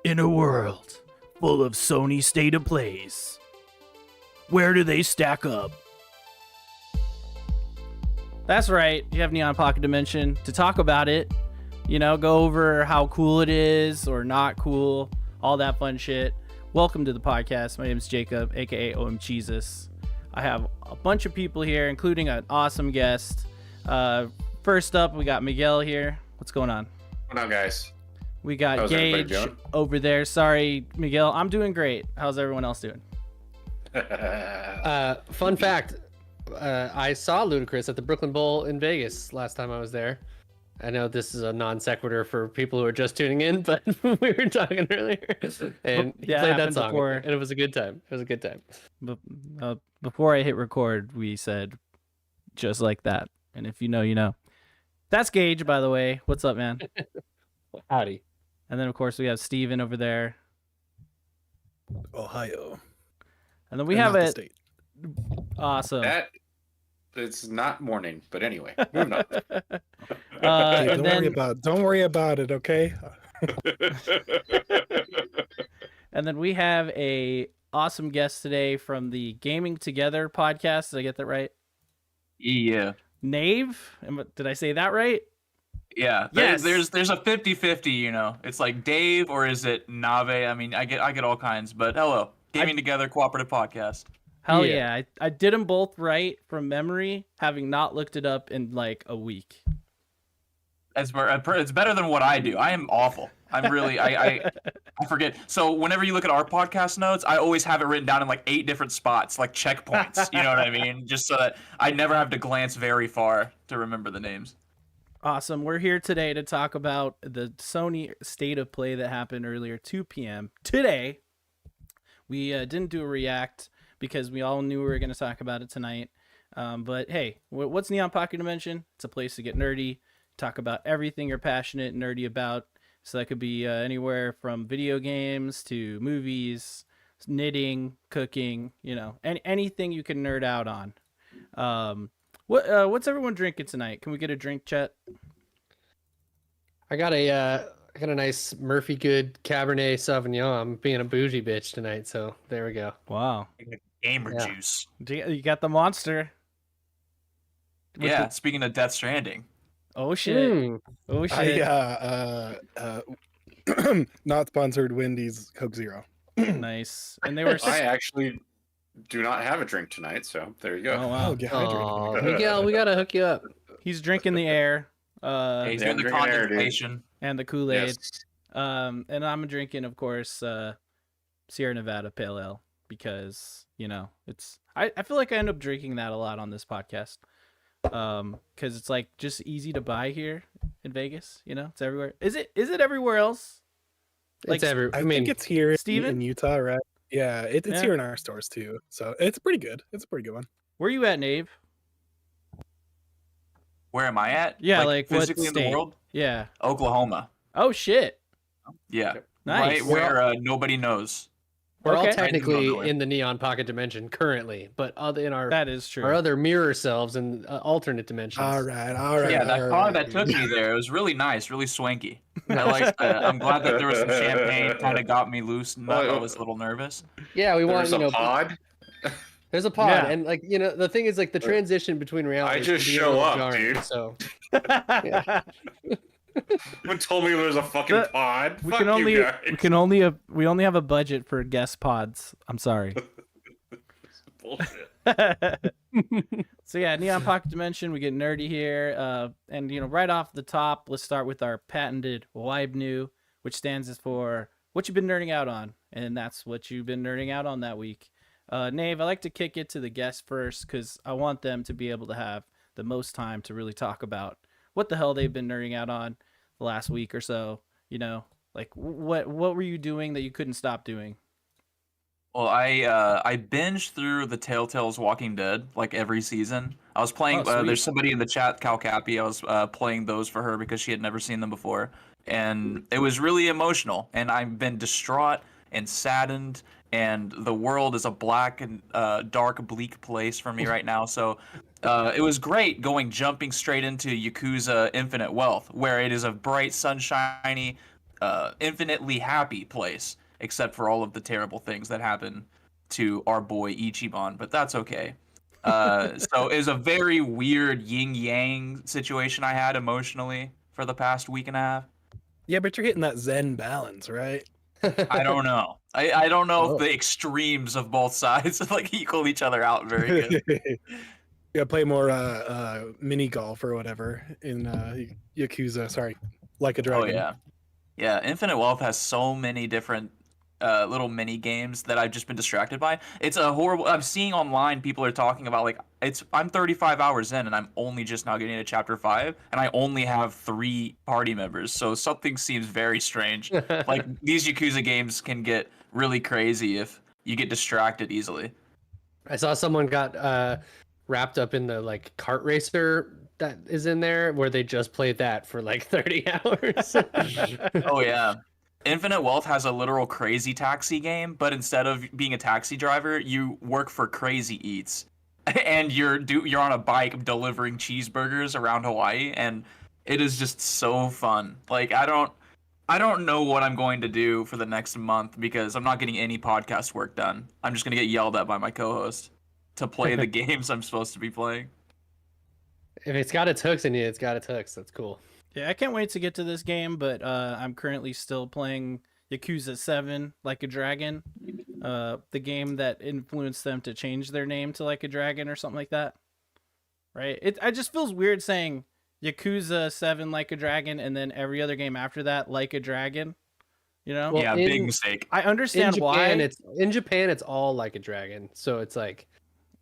In a world full of Sony state of plays, where do they stack up? That's right, you have Neon Pocket Dimension to talk about it. You know, go over how cool it is or not cool, all that fun shit. Welcome to the podcast. My name is Jacob, aka OMJesus. I have a bunch of people here, including an awesome guest. First up, we got Miguel here. What's going on? What up, guys? We got Gage over there. Sorry, Miguel. I'm doing great. How's everyone else doing? Fun fact. I saw Ludacris at the Brooklyn Bowl in Vegas last time I was there. I know this is a non sequitur for people who are just tuning in, but we were talking earlier, and he played that song, and it was a good time. It was a good time. But before I hit record, we said just like that. And if you know, you know. That's Gage, by the way. What's up, man? Howdy. And then, of course, we have Steven over there. Ohio. And then we have it. Awesome. It's not morning, but anyway. Moving on. Don't worry about it, okay? And then we have a awesome guest today from the Gaming Together podcast. Did I get that right? Yeah. Nave? Did I say that right? Yeah. Yes. There's a 50-50, you know. It's like Dave or is it Nave? I mean, I get all kinds, but hello. Gaming Together Cooperative Podcast. Hell yeah. I did them both right from memory, having not looked it up in like a week. It's better than what I do. I am awful. I'm really, I forget. So whenever you look at our podcast notes, I always have it written down in like 8 different spots, like checkpoints. You know what I mean? Just so that I never have to glance very far to remember the names. Awesome. We're here today to talk about the Sony State of Play that happened earlier, 2 p.m. today. We didn't do a react because we all knew we were going to talk about it tonight. But hey, what's Neon Pocket Dimension? It's a place to get nerdy, talk about everything you're passionate and nerdy about. So that could be anywhere from video games to movies, knitting, cooking, you know, anything you can nerd out on. What's everyone drinking tonight? Can we get a drink, chat? I got a nice Murphy Good Cabernet Sauvignon. I'm being a bougie bitch tonight, so there we go. Wow. Gamer juice. You got the monster. Speaking of Death Stranding. Oh shit! Oh shit! Not sponsored. Wendy's Coke Zero. Nice. And they were. I actually do not have a drink tonight, so there you go. Oh wow! Oh, Miguel, we gotta hook you up. He's drinking the air. He's doing the condensation and the Kool-Aid. Yes. And I'm drinking, of course, Sierra Nevada Pale Ale because you know it's. I feel like I end up drinking that a lot on this podcast. Because it's like just easy to buy here in Vegas, you know, it's everywhere. Is it everywhere else? Like, it's everywhere. I mean, think it's here Steven? in Utah, right? Yeah, it's here in our stores too. So it's pretty good. It's a pretty good one. Where are you at, Nave? Where am I at? Yeah, like physically what in the world? Yeah. Oklahoma. Oh shit. Yeah. Nice. Right where nobody knows. We're all technically in the Neon Pocket Dimension currently, but in our that is true. Our other mirror selves in alternate dimensions. All right. Yeah, that car that took me there, it was really nice, really swanky. I'm glad that there was some champagne, kind of got me loose, and I was a little nervous. Yeah, we want a pod. There's a pod, and like you know, the thing is like the transition between reality. I just show up, jarring, dude. So. Someone told me there was a fucking pod. We only have a budget for guest pods. I'm sorry. Bullshit. So yeah, Neon Pocket Dimension, we get nerdy here. And you know, right off the top, let's start with our patented WYBNOO, which stands for what you've been nerding out on, and that's what you've been nerding out on that week. Nave, I like to kick it to the guests first because I want them to be able to have the most time to really talk about what the hell they've been nerding out on the last week or so. You know, like what were you doing that you couldn't stop doing? Well, I binged through the Telltale's Walking Dead like every season. I was playing. There's somebody in the chat, Cal Cappy. I was playing those for her because she had never seen them before, and it was really emotional. And I've been distraught and saddened, and the world is a black and dark, bleak place for me right now. So it was great jumping straight into Yakuza Infinite Wealth, where it is a bright, sunshiny, infinitely happy place, except for all of the terrible things that happen to our boy Ichiban, but that's okay. So it was a very weird yin yang situation I had emotionally for the past week and a half. Yeah, but you're hitting that Zen balance, right? I don't know. I don't know Oh. if the extremes of both sides like equal each other out very good. Yeah, play more mini golf or whatever in Yakuza. Sorry, Like a Dragon. Oh yeah, yeah. Infinite Wealth has so many different little mini games that I've just been distracted by. It's a horrible. I'm seeing online people are talking about like I'm 35 hours in and I'm only just now getting to chapter 5 and I only have 3 party members. So something seems very strange. Like these Yakuza games can get really crazy if you get distracted easily. I saw someone got wrapped up in the like kart racer that is in there where they just played that for like 30 hours. Oh yeah. Infinite Wealth has a literal crazy taxi game, but instead of being a taxi driver, you work for Crazy Eats. And you're on a bike delivering cheeseburgers around Hawaii, and it is just so fun. Like I don't know what I'm going to do for the next month because I'm not getting any podcast work done. I'm just gonna get yelled at by my co-host to play the games I'm supposed to be playing. If it's got its hooks in you, it's got its hooks. That's cool. Yeah, I can't wait to get to this game, but I'm currently still playing Yakuza 7 Like a Dragon, the game that influenced them to change their name to Like a Dragon or something like that. Right? It just feels weird saying Yakuza 7 Like a Dragon and then every other game after that Like a Dragon. You know? Well, Yeah, big mistake. I understand why. In Japan it's all Like a Dragon. So it's like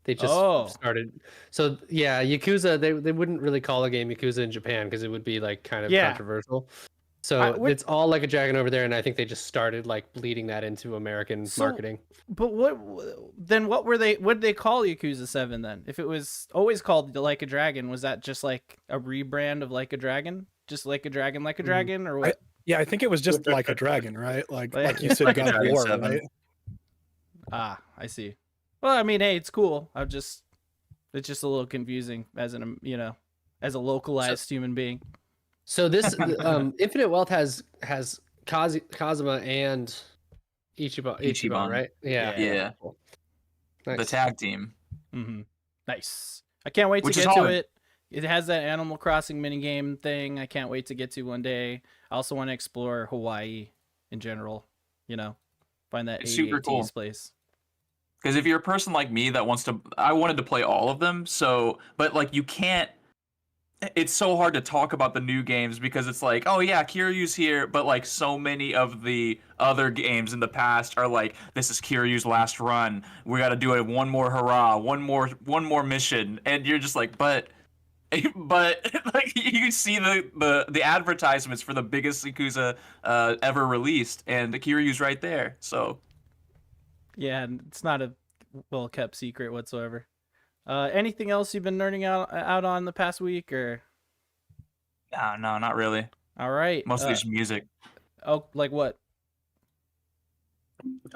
they just started. So yeah, Yakuza they wouldn't really call a game Yakuza in Japan because it would be like kind of controversial. So it's all Like a Dragon over there, and I think they just started like bleeding that into American marketing. But what were they? What did they call Yakuza 7 then? If it was always called Like a Dragon, was that just like a rebrand of Like a Dragon? Just Like a Dragon, or what? I think it was just Like a Dragon, right? Like you said, Like a God of Dragon War, 7. right? Ah, I see. Well, I mean, hey, it's cool. It's just a little confusing as as a localized human being. So this Infinite Wealth has Kazuma and Ichiban, right? Yeah. Cool. The Nice. tag team. Mm-hmm. Nice. I can't wait to Which is get to hard. it. It has that Animal Crossing minigame thing. I can't wait to get to one day. I also want to explore Hawaii in general. Find that It's super 88 cool. place. Because if you're a person like me that I wanted to play all of them, but like you can't, it's so hard to talk about the new games because it's like, oh yeah, Kiryu's here, but like so many of the other games in the past are like, this is Kiryu's last run, we got to do it one more hurrah, one more mission, and you're just like, but like you see the advertisements for the biggest Yakuza ever released, and Kiryu's right there, so. Yeah, and it's not a well-kept secret whatsoever. Anything else you've been nerding out on the past week, or? No, not really. All right. Mostly just music. Oh, like what?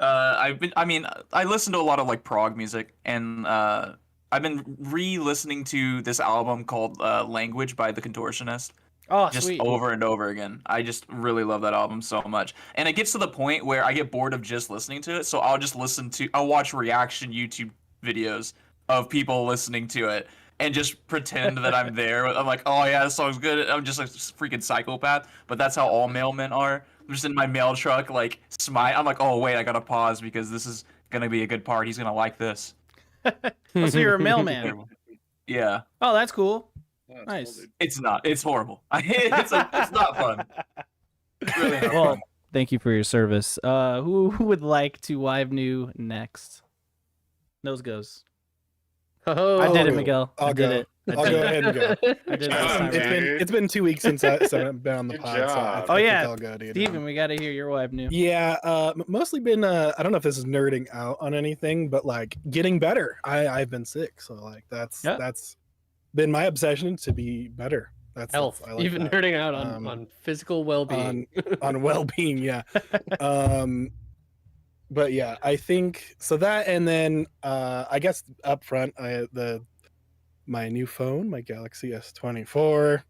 I listen to a lot of like prog music, and I've been re-listening to this album called Language by The Contortionist. Oh, Just sweet. over and over again. I just really love that album so much. And it gets to the point where I get bored of just listening to it, so I'll watch reaction YouTube videos of people listening to it and just pretend that I'm there. I'm like, oh yeah, this song's good. I'm just a freaking psychopath, but that's how all mailmen are. I'm just in my mail truck, like, smile. I'm like, oh wait, I gotta pause because this is gonna be a good part. He's gonna like this. Oh, so you're a mailman. Yeah. Oh, that's cool. Oh, that's Nice. cool, dude. It's not. It's horrible. It's not fun. It's really not Well, fun. thank you for your service. Who would like to WYBNOO next? Nose goes. Oh, I did it, Miguel. I I'll did go. it. I'll go ahead and go. I did it this time It's around. been- It's been 2 weeks since I've been on the Good pod. So I job. Oh, think yeah. I'll go, dude. Steven, we got to hear your WYBNOO. Yeah, mostly been I don't know if this is nerding out on anything, but like getting better. I've been sick, so like that's been my obsession, to be better. That's Health. I like You've been that. nerding out on physical well-being. on well-being, yeah. But yeah, I think so. That, and then I guess up front, my new phone, my Galaxy S24.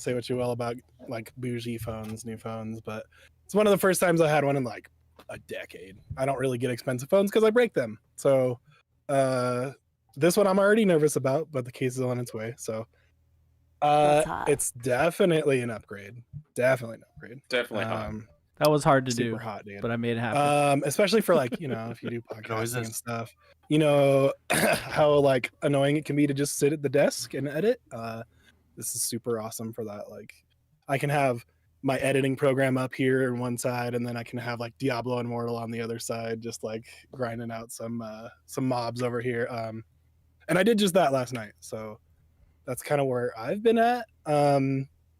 say what you will about like bougie phones, new phones, but it's one of the first times I had one in like a decade. I don't really get expensive phones because I break them. So this one I'm already nervous about, but the case is on its way. So That's hot. it's definitely an upgrade. Definitely an upgrade. Definitely hot. That was hard to Super do, hot, dude. but I made it happen. Especially for like, you know, if you do always podcasting and is. stuff, you know, how like annoying it can be to just sit at the desk and edit. This is super awesome for that. Like I can have my editing program up here on one side, and then I can have like Diablo Immortal on the other side, just like grinding out some mobs over here. And I did just that last night. So that's kind of where I've been at.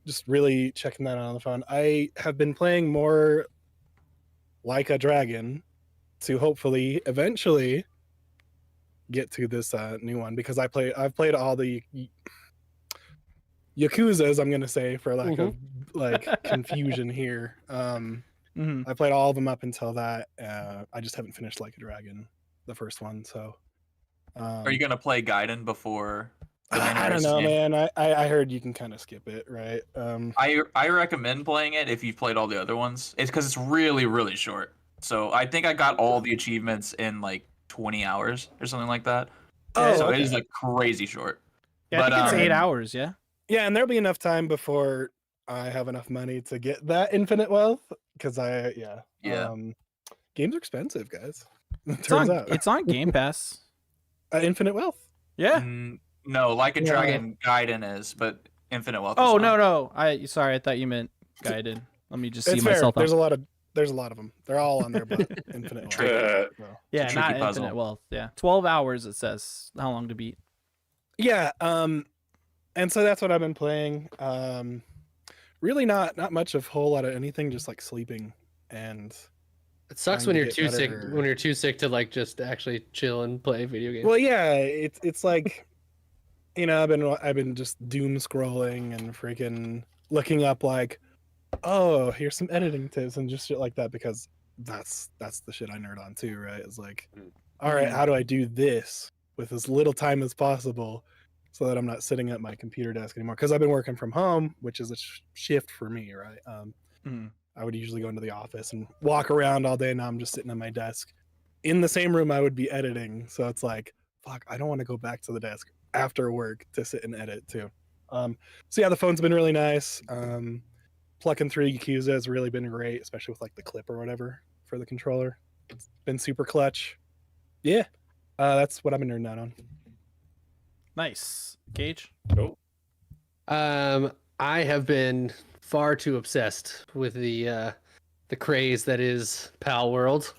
Just really checking that out on the phone. I have been playing more Like a Dragon to hopefully eventually get to this new one, because I've played all the Yakuzas, I'm gonna say, for lack of like confusion here. I played all of them up until that. I just haven't finished Like a Dragon, the first one. So Are you gonna play Gaiden before? I don't know, man. I heard you can kind of skip it, right? I recommend playing it if you've played all the other ones. It's because it's really, really short. So I think I got all the achievements in like 20 hours or something like that. Oh, So okay. it is like crazy short. Yeah, I but, think it's 8 um, hours. Yeah. Yeah, and there'll be enough time before I have enough money to get that infinite wealth, because Yeah. Games are expensive, guys. It It's turns on. out. It's on Game Pass. Infinite wealth. Yeah. No, Like a Yeah. Dragon Gaiden is, but Infinite Wealth. Oh is no not. no. Sorry, I thought you meant guided. Let me just see It's fair. myself. There's Out. a lot of them. They're all on there, but infinite wealth. Tricky. So. Yeah, It's a not tricky puzzle. infinite wealth. Yeah, 12 hours. It says how long to beat. Yeah, and so that's what I've been playing. Really not much of whole lot of anything, just like sleeping, and It sucks trying when to you're get too sick. better. When you're too sick to like just actually chill and play video games. well, yeah, it's like, you know, I've been just doom scrolling and freaking looking up like, oh, here's some editing tips and just shit like that, because that's the shit I nerd on too, right? It's like, all right, how do I do this with as little time as possible so that I'm not sitting at my computer desk anymore? Because I've been working from home, which is a shift for me, right? I would usually go into the office and walk around all day. Now I'm just sitting at my desk. In the same room I would be editing. So it's like, fuck, I don't want to go back to the desk after work to sit and edit too. So yeah, the phone's been really nice. Plucking through Yakuza has really been great, especially with like the clip or whatever for the controller. It's been super clutch. Yeah, that's what I've been nerding out on. Nice. Cage. I have been far too obsessed with the craze that is Pal World.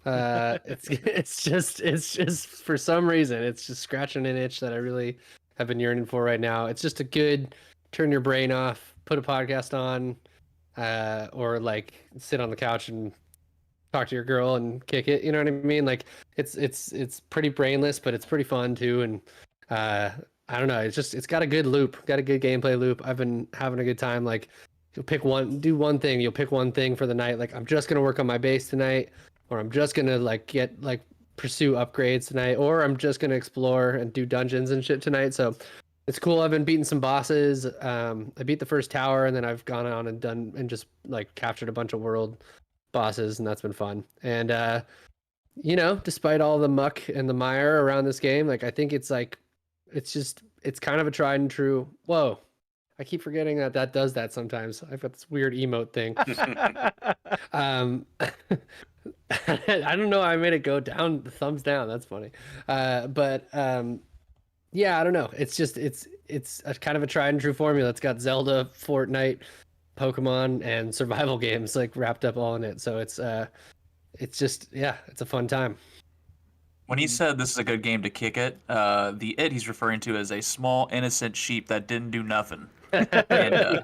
It's just for some reason it's just scratching an itch that I really have been yearning for right now. It's just a good turn your brain off, put a podcast on, or like sit on the couch and talk to your girl and kick it. You know what I mean? Like it's pretty brainless, but it's pretty fun too. And I don't know. It's got a good loop, got a good gameplay loop. I've been having a good time. Like you'll do one thing. You'll pick one thing for the night. Like I'm just gonna work on my base tonight, or I'm just gonna pursue upgrades tonight, or I'm just gonna explore and do dungeons and shit tonight. So it's cool. I've been beating some bosses. I beat the first tower, and then I've gone on and done and just like captured a bunch of world bosses, and that's been fun. And you know, despite all the muck and the mire around this game, like I think it's kind of a tried and true. Whoa. I keep forgetting that does that sometimes. I've got this weird emote thing. I don't know. I made it go down, the thumbs down. That's funny. Yeah, I don't know. It's a kind of a tried and true formula. It's got Zelda, Fortnite, Pokemon, and survival games like wrapped up all in it. So it's just, yeah, it's a fun time. When he said this is a good game to kick it, the it he's referring to is a small innocent sheep that didn't do nothing. And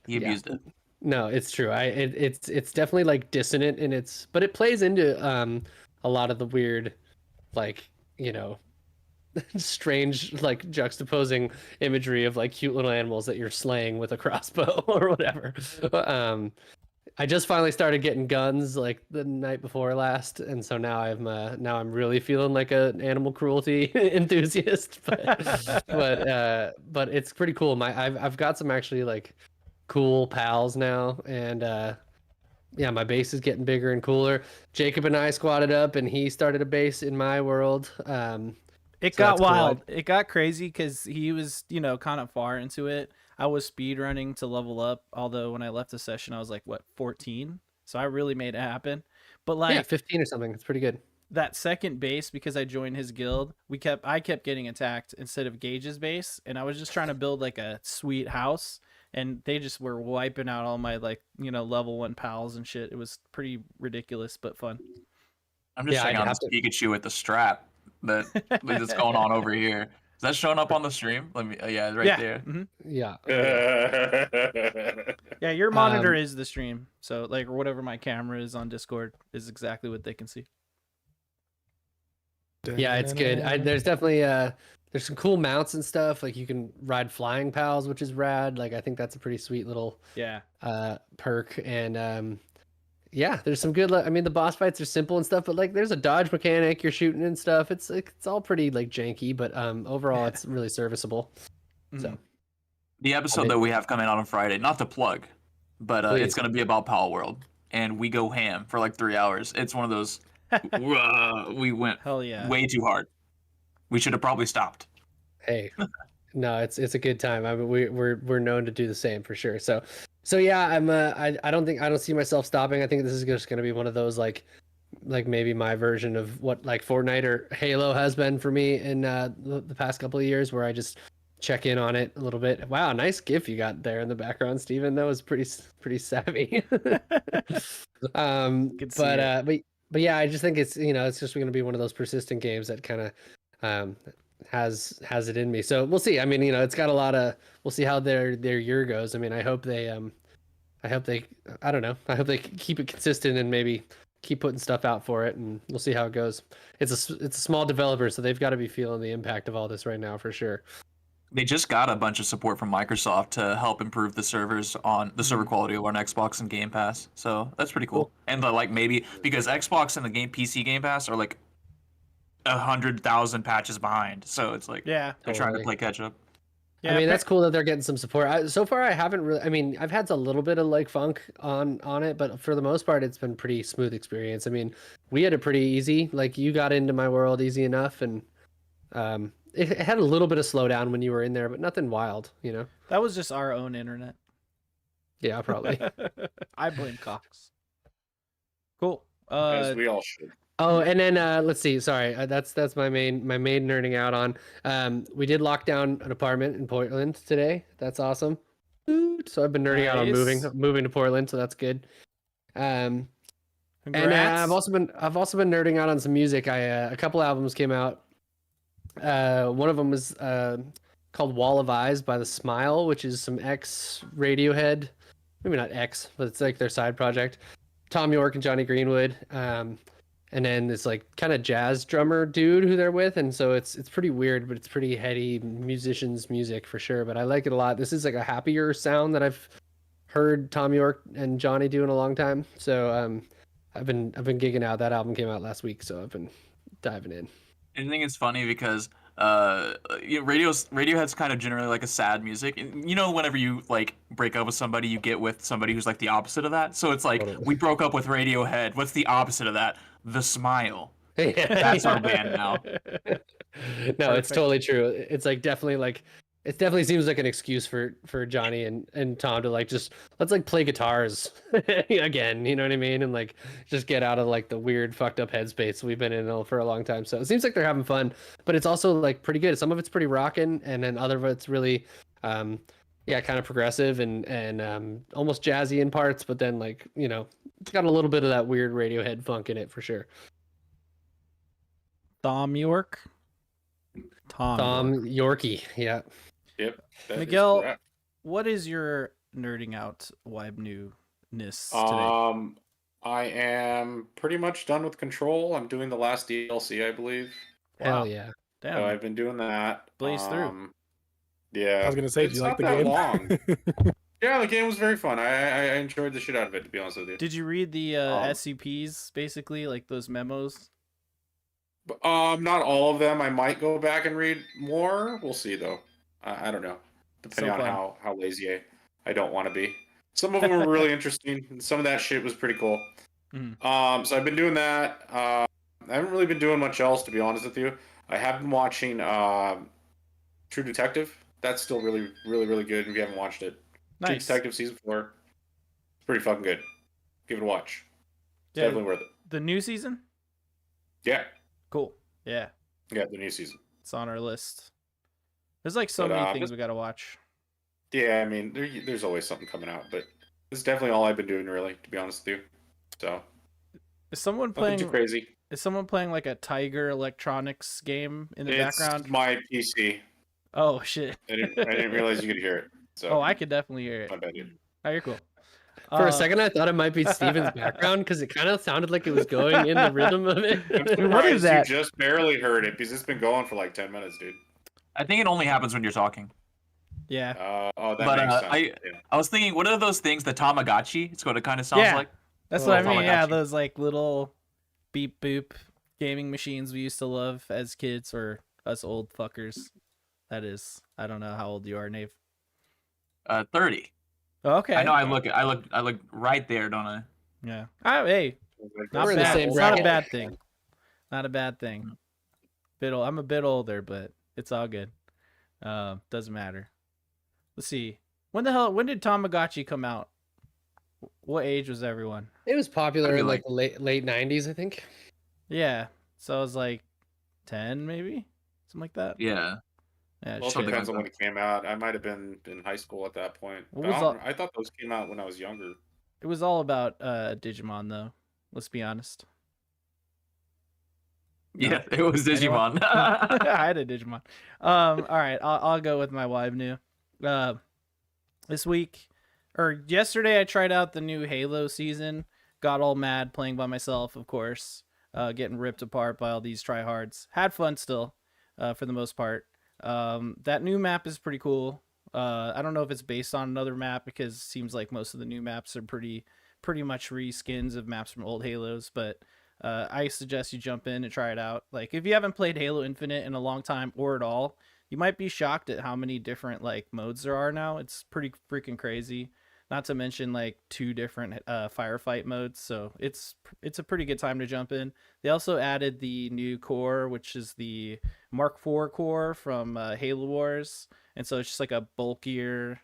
he abused it. No, it's true. It's definitely like dissonant in its, but it plays into a lot of the weird, like, you know, strange like juxtaposing imagery of like cute little animals that you're slaying with a crossbow or whatever. I just finally started getting guns like the night before last, and so now I'm really feeling like an animal cruelty enthusiast. But it's pretty cool. I've got some actually like cool pals now, and yeah, my base is getting bigger and cooler. Jacob and I squatted up, and he started a base in my world. It So got that's cool. wild. It got crazy because he was, kind of far into it. I was speed running to level up, although when I left the session, I was like, 14? So I really made it happen. But Yeah, like 15 or something. It's pretty good. that second base, because I joined his guild, I kept getting attacked instead of Gage's base, and I was just trying to build like a sweet house, and they just were wiping out all my like, level 1 pals and shit. It was pretty ridiculous but fun. I'm just Yeah, checking I'd on have this Pikachu with the strap that's going on over here. Is that showing up on the stream? Let me. Yeah, right there. Mhm. Yeah. Yeah, your monitor is the stream. So like, or whatever my camera is on Discord is exactly what they can see. Yeah, it's good. There's definitely there's some cool mounts and stuff. Like you can ride flying pals, which is rad. Like I think that's a pretty sweet little Yeah. perk. And yeah, there's some good. I mean, the boss fights are simple and stuff, but like there's a dodge mechanic. You're shooting and stuff. It's all pretty like janky, but overall it's really serviceable. So The episode that we have coming out on Friday, not to plug, but Please. it's going to be about Pal World, and we go ham for like 3 hours. It's one of those. We went Hell yeah. way too hard. We should have probably stopped. Hey, no, it's a good time. I mean, we're known to do the same for sure. So yeah, I don't see myself stopping. I think this is just gonna be one of those like maybe my version of what like Fortnite or Halo has been for me in the past couple of years, where I just check in on it a little bit. Wow, nice GIF you got there in the background, Steven. That was pretty savvy. But yeah, I just think it's it's just going to be one of those persistent games that kind of has it in me. So we'll see. I mean, it's got a lot of. We'll see how their year goes. I mean, I hope they I don't know. I hope they keep it consistent and maybe keep putting stuff out for it, and we'll see how it goes. It's a small developer, so they've got to be feeling the impact of all this right now for sure. They just got a bunch of support from Microsoft to help improve the servers on the server quality on Xbox and Game Pass. So that's pretty cool. And like maybe because Xbox and the PC Game Pass are like 100,000 patches behind. So it's like Yeah. they're trying to play catch up. Yeah, I mean, that's cool that they're getting some support. So far, I haven't really. I mean, I've had a little bit of like funk on it, but for the most part, it's been pretty smooth experience. I mean, we had it pretty easy. Like you got into my world easy enough, and it had a little bit of slowdown when you were in there, but nothing wild. That was just our own internet. Yeah, probably. I blame Cox. Cool. As we all should. Oh, and then let's see. Sorry, that's my main nerding out on. We did lock down an apartment in Portland today. That's awesome. So I've been nerding out on moving to Portland, so that's good. And I've also been nerding out on some music. A couple albums came out. One of them was called Wall of Eyes by The Smile, which is some Radiohead. Maybe not X, but it's like their side project. Tom York and Johnny Greenwood. And then this like kind of jazz drummer dude who they're with, and so it's pretty weird, but it's pretty heady musicians' music for sure. But I like it a lot. This is like a happier sound that I've heard Tom York and Johnny do in a long time. So I've been gigging out. That album came out last week, so I've been diving in. I think it's funny because Radiohead's kind of generally like a sad music. And, whenever you like break up with somebody, you get with somebody who's like the opposite of that. So it's like we broke up with Radiohead. What's the opposite of that? The Smile. That's our band now. No, it's totally true. It's like it definitely seems like an excuse for Johnny and Tom to like just let's like play guitars again, you know what I mean? And like just get out of like the weird fucked up headspace we've been in for a long time. So it seems like they're having fun, but it's also like pretty good. Some of it's pretty rocking, and then other of it's really kind of progressive and almost jazzy in parts, but then like, it's got a little bit of that weird Radiohead funk in it for sure. Tom York. Tom Yorkie, yeah. Yep. Miguel, what is your nerding out WYBNOO-ness today? I am pretty much done with Control. I'm doing the last DLC, I believe. Hell yeah. Damn. So I've been doing that. Blaze through. Yeah. I was gonna say, do you like the that game? long. Yeah, the game was very fun. I enjoyed the shit out of it, to be honest with you. Did you read the Um, SCPs, basically, like those memos? Not all of them. I might go back and read more. We'll see, though. I don't know, depending So on fun. how lazy I don't want to be. Some of them were really interesting, and some of that shit was pretty cool. Mhm. So I've been doing that. I haven't really been doing much else, to be honest with you. I have been watching True Detective. That's still really, really, really good. If you haven't watched it, True Nice. Detective season 4, it's pretty fucking good. Give it a watch. It's Yeah, definitely worth it. the new season? Yeah, Cool. Yeah, yeah, the new season. it's on our list. There's like so But, many things we gotta watch. Yeah, I mean, there's always something coming out, but this is definitely all I've been doing, really, to be honest with you. So Is someone nothing too playing? crazy. Is someone playing like a Tiger Electronics game in the It's background? my PC. Oh shit. I didn't realize you could hear it. So Oh, I could definitely hear it. my bad, dude. Oh, you're cool. For a second, I thought it might be Steven's background because it kind of sounded like it was going in the rhythm of I'm it. surprised What is that? you just barely heard it because it's been going for like 10 minutes, dude. I think it only happens when you're talking. Yeah, Oh, that But makes sense. Yeah. I was thinking, what are those things? The Tamagotchi? It's what it kind of sounds Yeah. like. that's Oh, what I mean. Yeah, Tamagotchi. those like little beep boop gaming machines we used to love as kids, or us old fuckers. That is, I don't know how old you are, Nave. 30. Oh, okay. I know. I look right there, don't I? Yeah. Hey, not We're in the bad. same It's not a bracket. bad thing. Not a bad thing. I'm a bit older, but it's all good. Doesn't matter. Let's see. When did Tamagotchi come out? What age was everyone? It was popular I'd be in like- like the late 90s, I think. Yeah. So I was like 10, maybe? Something like that. Yeah. Yeah. Well, it shit. something depends like on when it came out. I might have been in high school at that point. What But was all- I thought those came out when I was younger. It was all about Digimon, though. Let's be honest. Yeah, it was Anyone? Digimon. I had a Digimon. All right, I'll go with my WYBNOO. This week or yesterday, I tried out the new Halo season. Got all mad playing by myself, of course. Getting ripped apart by all these tryhards. Had fun still, for the most part. That new map is pretty cool. I don't know if it's based on another map because it seems like most of the new maps are pretty much reskins of maps from old Halos, but I suggest you jump in and try it out. Like, if you haven't played Halo Infinite in a long time or at all, you might be shocked at how many different like modes there are now. It's pretty freaking crazy. Not to mention like 2 different firefight modes, so it's a pretty good time to jump in. They also added the new core, which is the Mark IV core from Halo Wars, and so it's just like a bulkier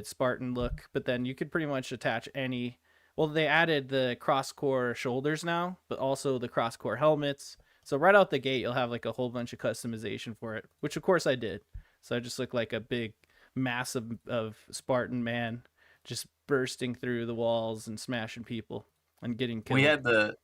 Spartan look. But then you could pretty much attach any. Well, they added the cross-core shoulders now, but also the cross-core helmets. So right out the gate, you'll have like a whole bunch of customization for it, which of course I did. So I just look like a big mass of Spartan man just bursting through the walls and smashing people and getting killed. we had the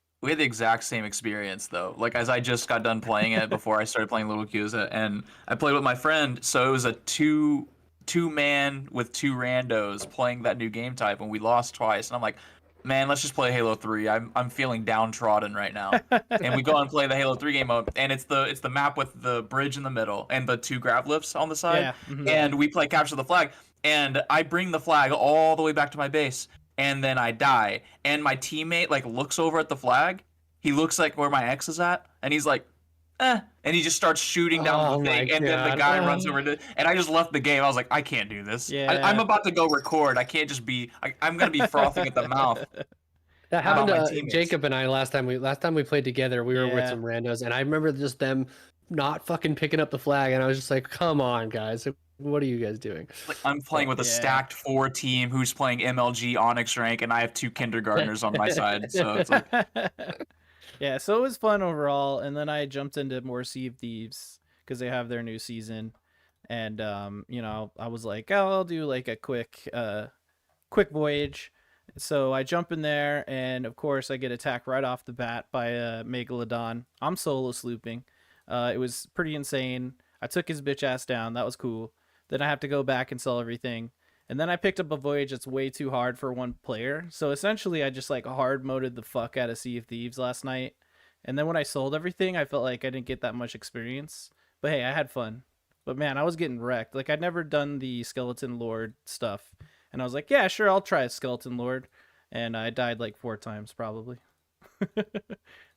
exact same experience though. Like as I just got done playing it before I started playing Little Cusa, and I played with my friend, so it was a two man with 2 randos playing that new game type, and we lost twice. And I'm like, man, let's just play Halo 3. I'm feeling downtrodden right now. And we go and play the Halo 3 game mode, and it's the map with the bridge in the middle and the 2 grav lifts on the side. Yeah. Mhm. And we play capture the flag, and I bring the flag all the way back to my base, and then I die. And my teammate like looks over at the flag. He looks like where my X is at, and he's like, and he just starts shooting down Oh the thing, my and then the God. guy runs over to, and I just left the game. I was like, I can't do this. Yeah. I'm about to go record. I can't just be. I'm gonna be frothing at the mouth. That How happened about my to teammates? Jacob and I last time we played together. We were with Yeah. some randos, and I remember just them not fucking picking up the flag, and I was just like, "Come on, guys, what are you guys doing?" Like, I'm playing with a Yeah. stacked 4 team who's playing MLG Onyx rank, and I have 2 kindergartners on my side. So it's like, Yeah, so it was fun overall, and then I jumped into more Sea of Thieves because they have their new season, and I was like, oh, I'll do like a quick voyage. So I jump in there, and of course I get attacked right off the bat by a Megalodon. I'm solo slooping. It was pretty insane. I took his bitch ass down. That was cool. Then I have to go back and sell everything. And then I picked up a voyage that's way too hard for one player. So essentially I just like hard moded the fuck out of Sea of Thieves last night. And then when I sold everything, I felt like I didn't get that much experience. But hey, I had fun. But man, I was getting wrecked. Like I'd never done the Skeleton Lord stuff. And I was like, yeah, sure, I'll try a Skeleton Lord. And I died like 4 times probably.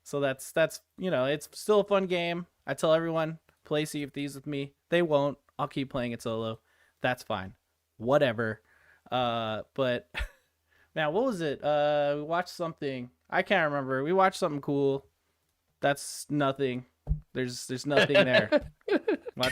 So that's it's still a fun game. I tell everyone, play Sea of Thieves with me. They won't. I'll keep playing it solo. That's fine. Whatever. But man, what was it? We watched something. I can't remember. We watched something cool. That's nothing. There's nothing there.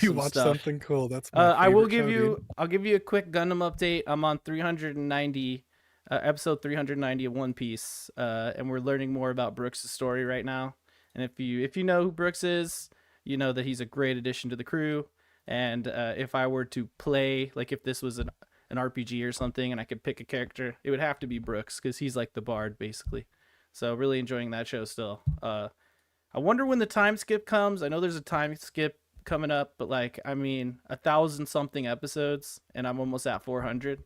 You watch something cool. That's my I will favorite give show, you. dude. I'll give you a quick Gundam update. I'm on 390, episode 390 of One Piece, and we're learning more about Brooks' story right now. And if you know who Brooks is, you know that he's a great addition to the crew. And if I were to play, like if this was an RPG or something, and I could pick a character, it would have to be Brooks because he's like the bard basically. So really enjoying that show still. I wonder when the time skip comes. I know there's a time skip coming up, but like, I mean, 1,000 something episodes and I'm almost at 400.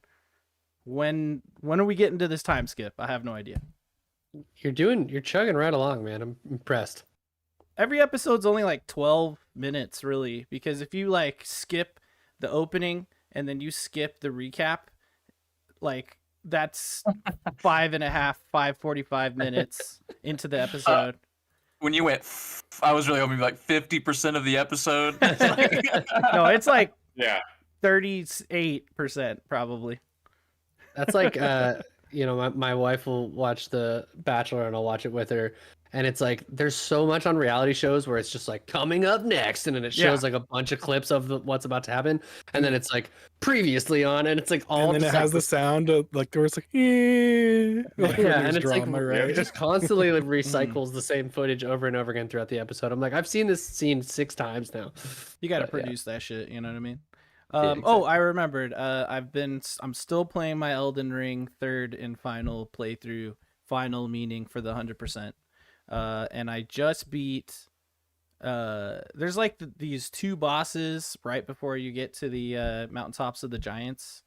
When are we getting to this time skip? I have no idea. You're chugging right along, man. I'm impressed. Every episode's only like 12 minutes really, because if you like skip the opening and then you skip the recap, like that's 5.5, 5:45 minutes into the episode. When you went, I was really hoping like 50% of the episode. No, it's like Yeah. 38% probably. That's like, my wife will watch The Bachelor and I'll watch it with her. And it's like, there's so much on reality shows where it's just like coming up next. And then it shows like a bunch of clips of what's about to happen. And then it's like previously on. And it's like all. And then it has the sound of like there was like, like yeah, and it's like drama, right? it just constantly like, recycles the same footage over and over again throughout the episode. I'm like, I've seen this scene 6 times now. You got to But, yeah. produce that shit. You know what I mean? Yeah, Oh, I remembered. I'm still playing my Elden Ring third and final playthrough. Final meaning for the 100%. And I just beat. There's like these 2 bosses right before you get to the mountaintops of the giants,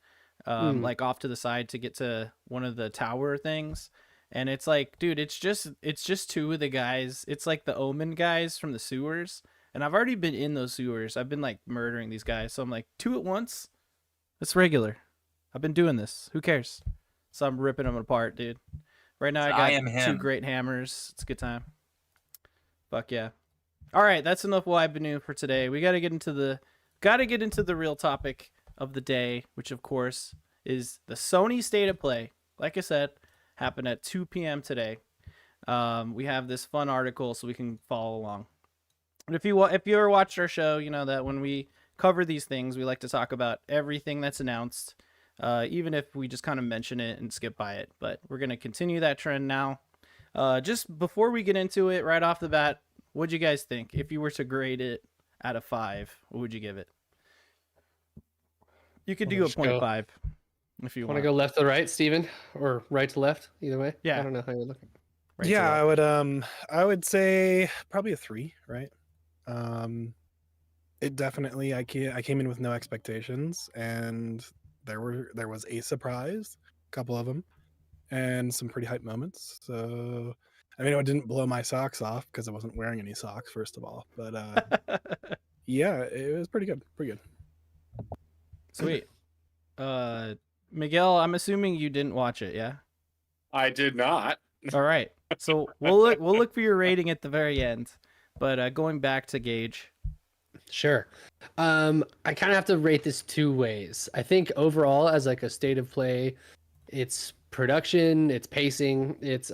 like off to the side to get to one of the tower things. And it's like, dude, it's just 2 of the guys. It's like the Omen guys from the sewers. And I've already been in those sewers. I've been like murdering these guys. So I'm like, 2 at once? That's regular. I've been doing this. Who cares? So I'm ripping them apart, dude. Right now I am got him. 2 great hammers. It's a good time. Fuck yeah. All right, that's enough WYBNOO for today. We got to get into the real topic of the day, which of course is the Sony State of Play. Like I said, happened at 2 p.m. today. We have this fun article so we can follow along. And if you ever watched our show, you know that when we cover these things, we like to talk about everything that's announced, even if we just kind of mention it and skip by it. But we're going to continue that trend now. Just before we get into it, right off the bat, what'd you guys think? If you were to grade it out of 5, what would you give it? You could do a 0.5 if you want. Want to go left to right, Steven? Or right to left? Either way. Yeah. I don't know how you're looking. Right Yeah, to left. I would say probably a 3, right? It definitely I came in with no expectations, and there was a surprise, a couple of them, and some pretty hype moments. So I mean, it didn't blow my socks off because I wasn't wearing any socks, first of all. But yeah, it was pretty good. Pretty good. Sweet. Miguel, I'm assuming you didn't watch it, yeah? I did not. All right. So we'll look for your rating at the very end. But going back to Gage. Sure. I kind of have to rate this 2 ways. I think overall, as like a state of play, it's production, it's pacing, it's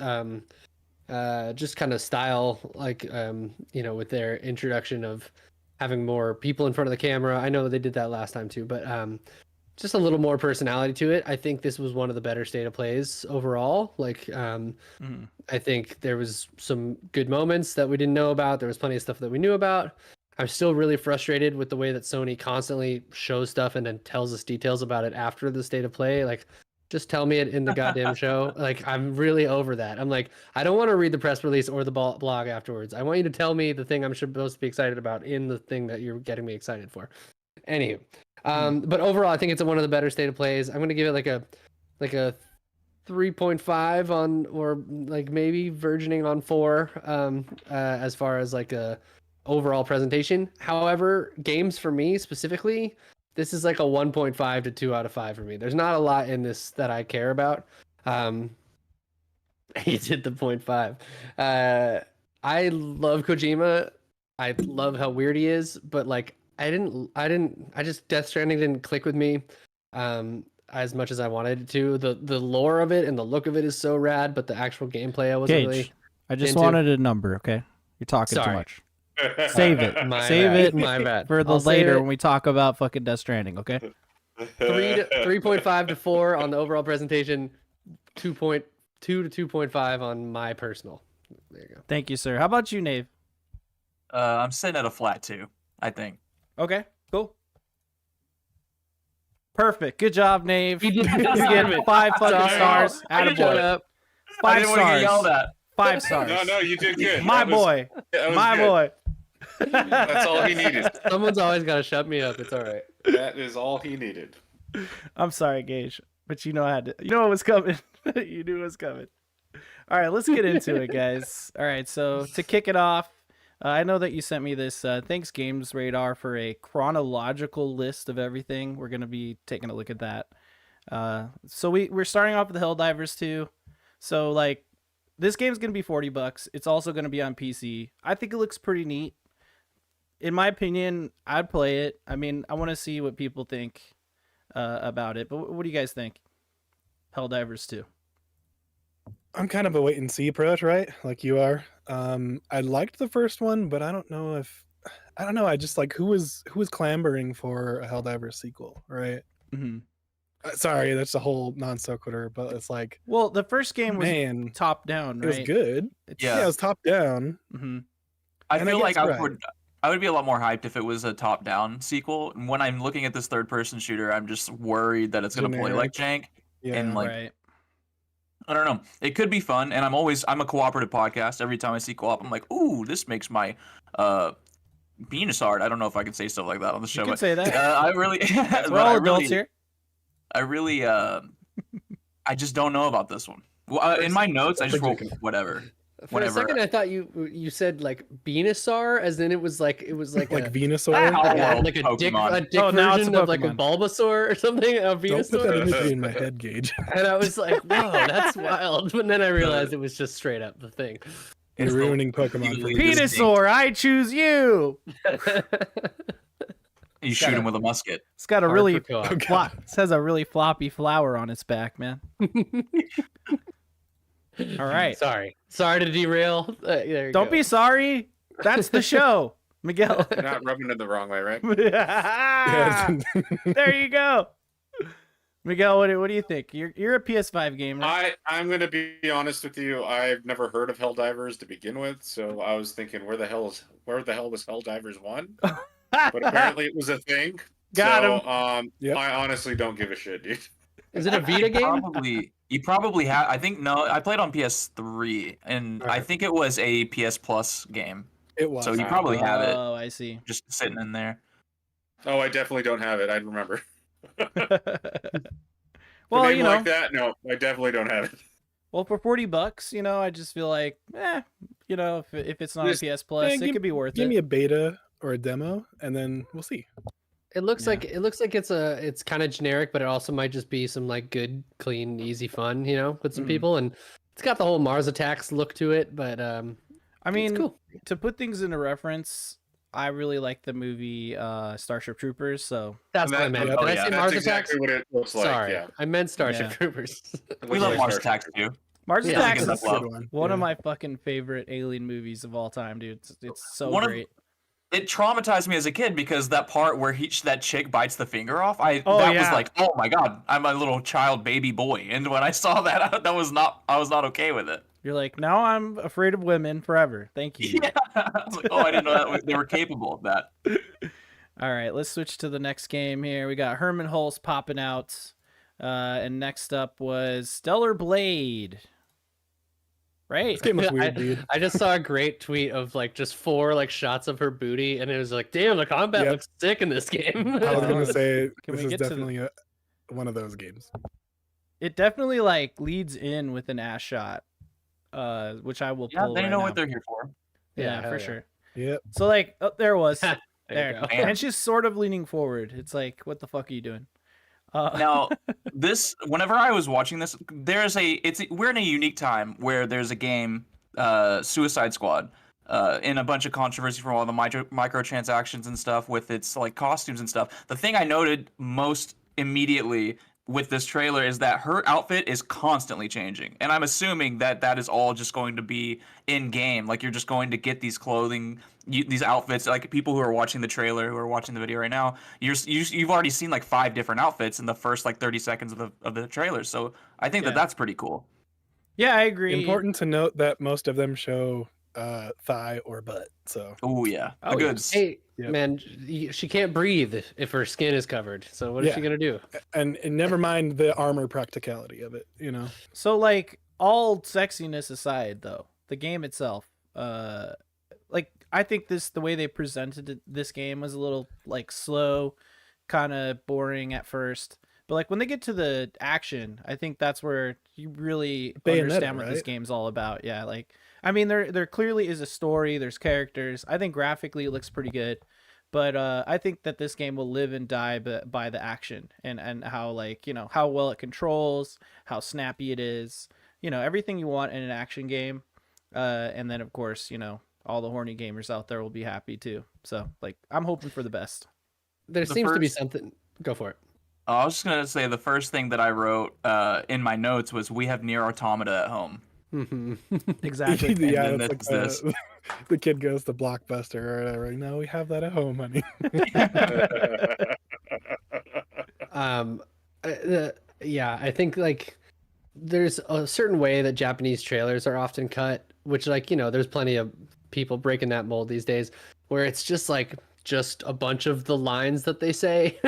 just kind of style, like with their introduction of having more people in front of the camera. I know they did that last time too, but just a little more personality to it. I think this was one of the better state of plays overall. Like, I think there was some good moments that we didn't know about. There was plenty of stuff that we knew about. I'm still really frustrated with the way that Sony constantly shows stuff and then tells us details about it after the state of play. Like, just tell me it in the goddamn show. Like, I'm really over that. I'm like, I don't want to read the press release or the blog afterwards. I want you to tell me the thing I'm supposed to be excited about in the thing that you're getting me excited for. Anywho, but overall, I think it's one of the better state of plays. I'm gonna give it like a 3.5 on, or like maybe verging on 4, as far as like a overall presentation. However, games for me specifically, this is like a 1.5 to 2 out of 5 for me. There's not a lot in this that I care about. He did the 0.5. I love Kojima. I love how weird he is, but like I just Death Stranding didn't click with me as much as I wanted it to. The lore of it and the look of it is so rad, but the actual gameplay I wasn't really I just into. wanted a number, okay? You're talking too Sorry. much. Save it. Save it. My bad. For the I'll save later it. when we talk about fucking Death Stranding, okay? 3.5 to 4 on the overall presentation, 2.2 to 2.5 on my personal. There you go. Thank you, sir. How about you, Nave? I'm sitting at a flat 2, I think. Okay, cool. Perfect. Good job, Nave. You You did get 5 fucking Sorry. stars. I didn't Shut Attaboy. up. 5 I didn't want to get yelled stars. at. 5 stars. No, you did good. My That was- boy. that was My good. boy. That's all he needed. Someone's always got to shut me up. It's all right. That is all he needed. I'm sorry, Gage, but you know I had to. You know it was coming. You knew it was coming. All right, let's get into it, guys. All right, so to kick it off, I know that you sent me this. Thanks, Games Radar, for a chronological list of everything. We're gonna be taking a look at that. So we're starting off with the Helldivers 2. So like, this game's gonna be $40. It's also gonna be on PC. I think it looks pretty neat. In my opinion, I'd play it. I mean, I want to see what people think about it. But what do you guys think? Helldivers 2. I'm kind of a wait and see approach, right? Like you are. I liked the first one, but I don't know. I just like who was clamoring for a Helldivers sequel, right? Mm-hmm. Sorry, that's a whole non sequitur, but it's like, Well, the first game was man, top down, right? it was good. It's- Yeah, it was top down. Mm-hmm. I And I feel like guess I would be a lot more hyped if it was a top-down sequel. And when I'm looking at this third-person shooter, I'm just worried that it's going to play like jank. Yeah, And like, Right. I don't know. It could be fun, and I'm a cooperative podcast. Every time I see co-op, I'm like, ooh, this makes my penis hard. I don't know if I can say stuff like that on the show. You can but, say that. I really, We're but all I adults really, here. I really, I just don't know about this one. Well, in my notes, I just wrote whatever. For Whatever. a second, I thought you said like Venusaur, as in it was like like a, Venusaur. Ow. like a dick, Pokemon. a dick Oh, now it's version a of like a Pokemon. Bulbasaur or something. A Don't put that Venusaur. imagery in my head, Gage. And I was like, whoa, that's wild. But then I realized it was just straight up the thing. You're It's ruining Pokemon for me. Penis- Venusaur, I choose you. You shoot him with a musket. It's got a Hard really for co-op. it has a really floppy flower on its back, man. All right. Sorry to derail. There you Don't go. be sorry. That's the show, Miguel. You're not rubbing it the wrong way, right? There you go. Miguel, what do you think? You're a PS5 gamer. I'm gonna be honest with you. I've never heard of Helldivers to begin with, so I was thinking, where the hell was Helldivers 1? But apparently it was a thing. Got him. Yep. I honestly don't give a shit, dude. Is it a Vita game? You probably have. I think no. I played on PS3, and I Alright. think it was a PS Plus game. It was. So you probably have it Oh, I see. just sitting in there. Oh, I definitely don't have it. I'd remember. Well, A name you know, like that? No, I definitely don't have it. well for $40, you know, I just feel like, you know, if it's not Just- on PS Plus, it could be worth Give it. me a beta or a demo, and then we'll see. It looks Yeah. like it's kind of generic, but it also might just be some like good, clean, easy fun, you know, with some Mhm. people. And it's got the whole Mars Attacks look to it, but I mean, it's cool. to put things into reference, I really like the movie Starship Troopers, so That's what I And meant. that- Did I yeah, say That's Mars exactly Attacks? what it looks like. Sorry, Yeah. I meant Starship Yeah. Troopers. We love Mars Starship. Attacks too. Mars Yeah, Attacks that's is a good one. one of Yeah. my fucking favorite alien movies of all time, dude. It's so One of- great. It traumatized me as a kid because that part where that chick bites the finger off, that Oh, was yeah. like, oh my god, I'm a little child baby boy, and when I saw that, I was not okay with it. You're like, now I'm afraid of women forever. Thank you. Yeah, I was like, oh, I didn't know that they were capable of that. All right, let's switch to the next game here. We got Herman Hulse popping out. And next up was Stellar Blade. Right? This game was weird, dude. I just saw a great tweet of like just 4 like shots of her booty, and it was like, damn, the combat Yep. looks sick in this game. I was gonna say Can we this is get to the- definitely one of those games. It definitely like leads in with an ass shot, which I will Yeah, pull they right know now. what they're here for. Yeah, hell for yeah. sure. Yep. So like, there it was. There. you go. Bam. And she's sort of leaning forward. It's like, what the fuck are you doing? Now, whenever I was watching this, we're in a unique time where there's a game, Suicide Squad, in a bunch of controversy from all the microtransactions and stuff with its like costumes and stuff. The thing I noted most immediately with this trailer is that her outfit is constantly changing, and I'm assuming that is all just going to be in game. Like you're just going to get these these outfits. Like people who are watching the trailer, who are watching the video right now, you've already seen like 5 different outfits in the first like 30 seconds of the trailer. So I think that's pretty cool. Yeah, I agree. Important to note that most of them show thigh or butt. So. Oh yeah, Oh, the yeah. goods. Hey, Yep. man, she can't breathe if her skin is covered. So what is she gonna do? And never mind the armor practicality of it, So like all sexiness aside though, the game itself, like I think the way they presented this game was a little like slow, kind of boring at first. But like when they get to the action, I think that's where you really understand what this right? game's all about. Yeah, like I mean there clearly is a story, there's characters. I think graphically it looks pretty good. But I think that this game will live and die by the action and how like, how well it controls, how snappy it is, everything you want in an action game. And then of course, all the horny gamers out there will be happy too. So like I'm hoping for the best. There seems to be something. Go for it. I was just gonna say the first thing that I wrote in my notes was we have Nier Automata at home. Exactly. Yeah, And then it's this. the kid goes to Blockbuster or whatever. No, we have that at home, honey. Yeah, I think like there's a certain way that Japanese trailers are often cut, which like, there's plenty of people breaking that mold these days, where it's just like just a bunch of the lines that they say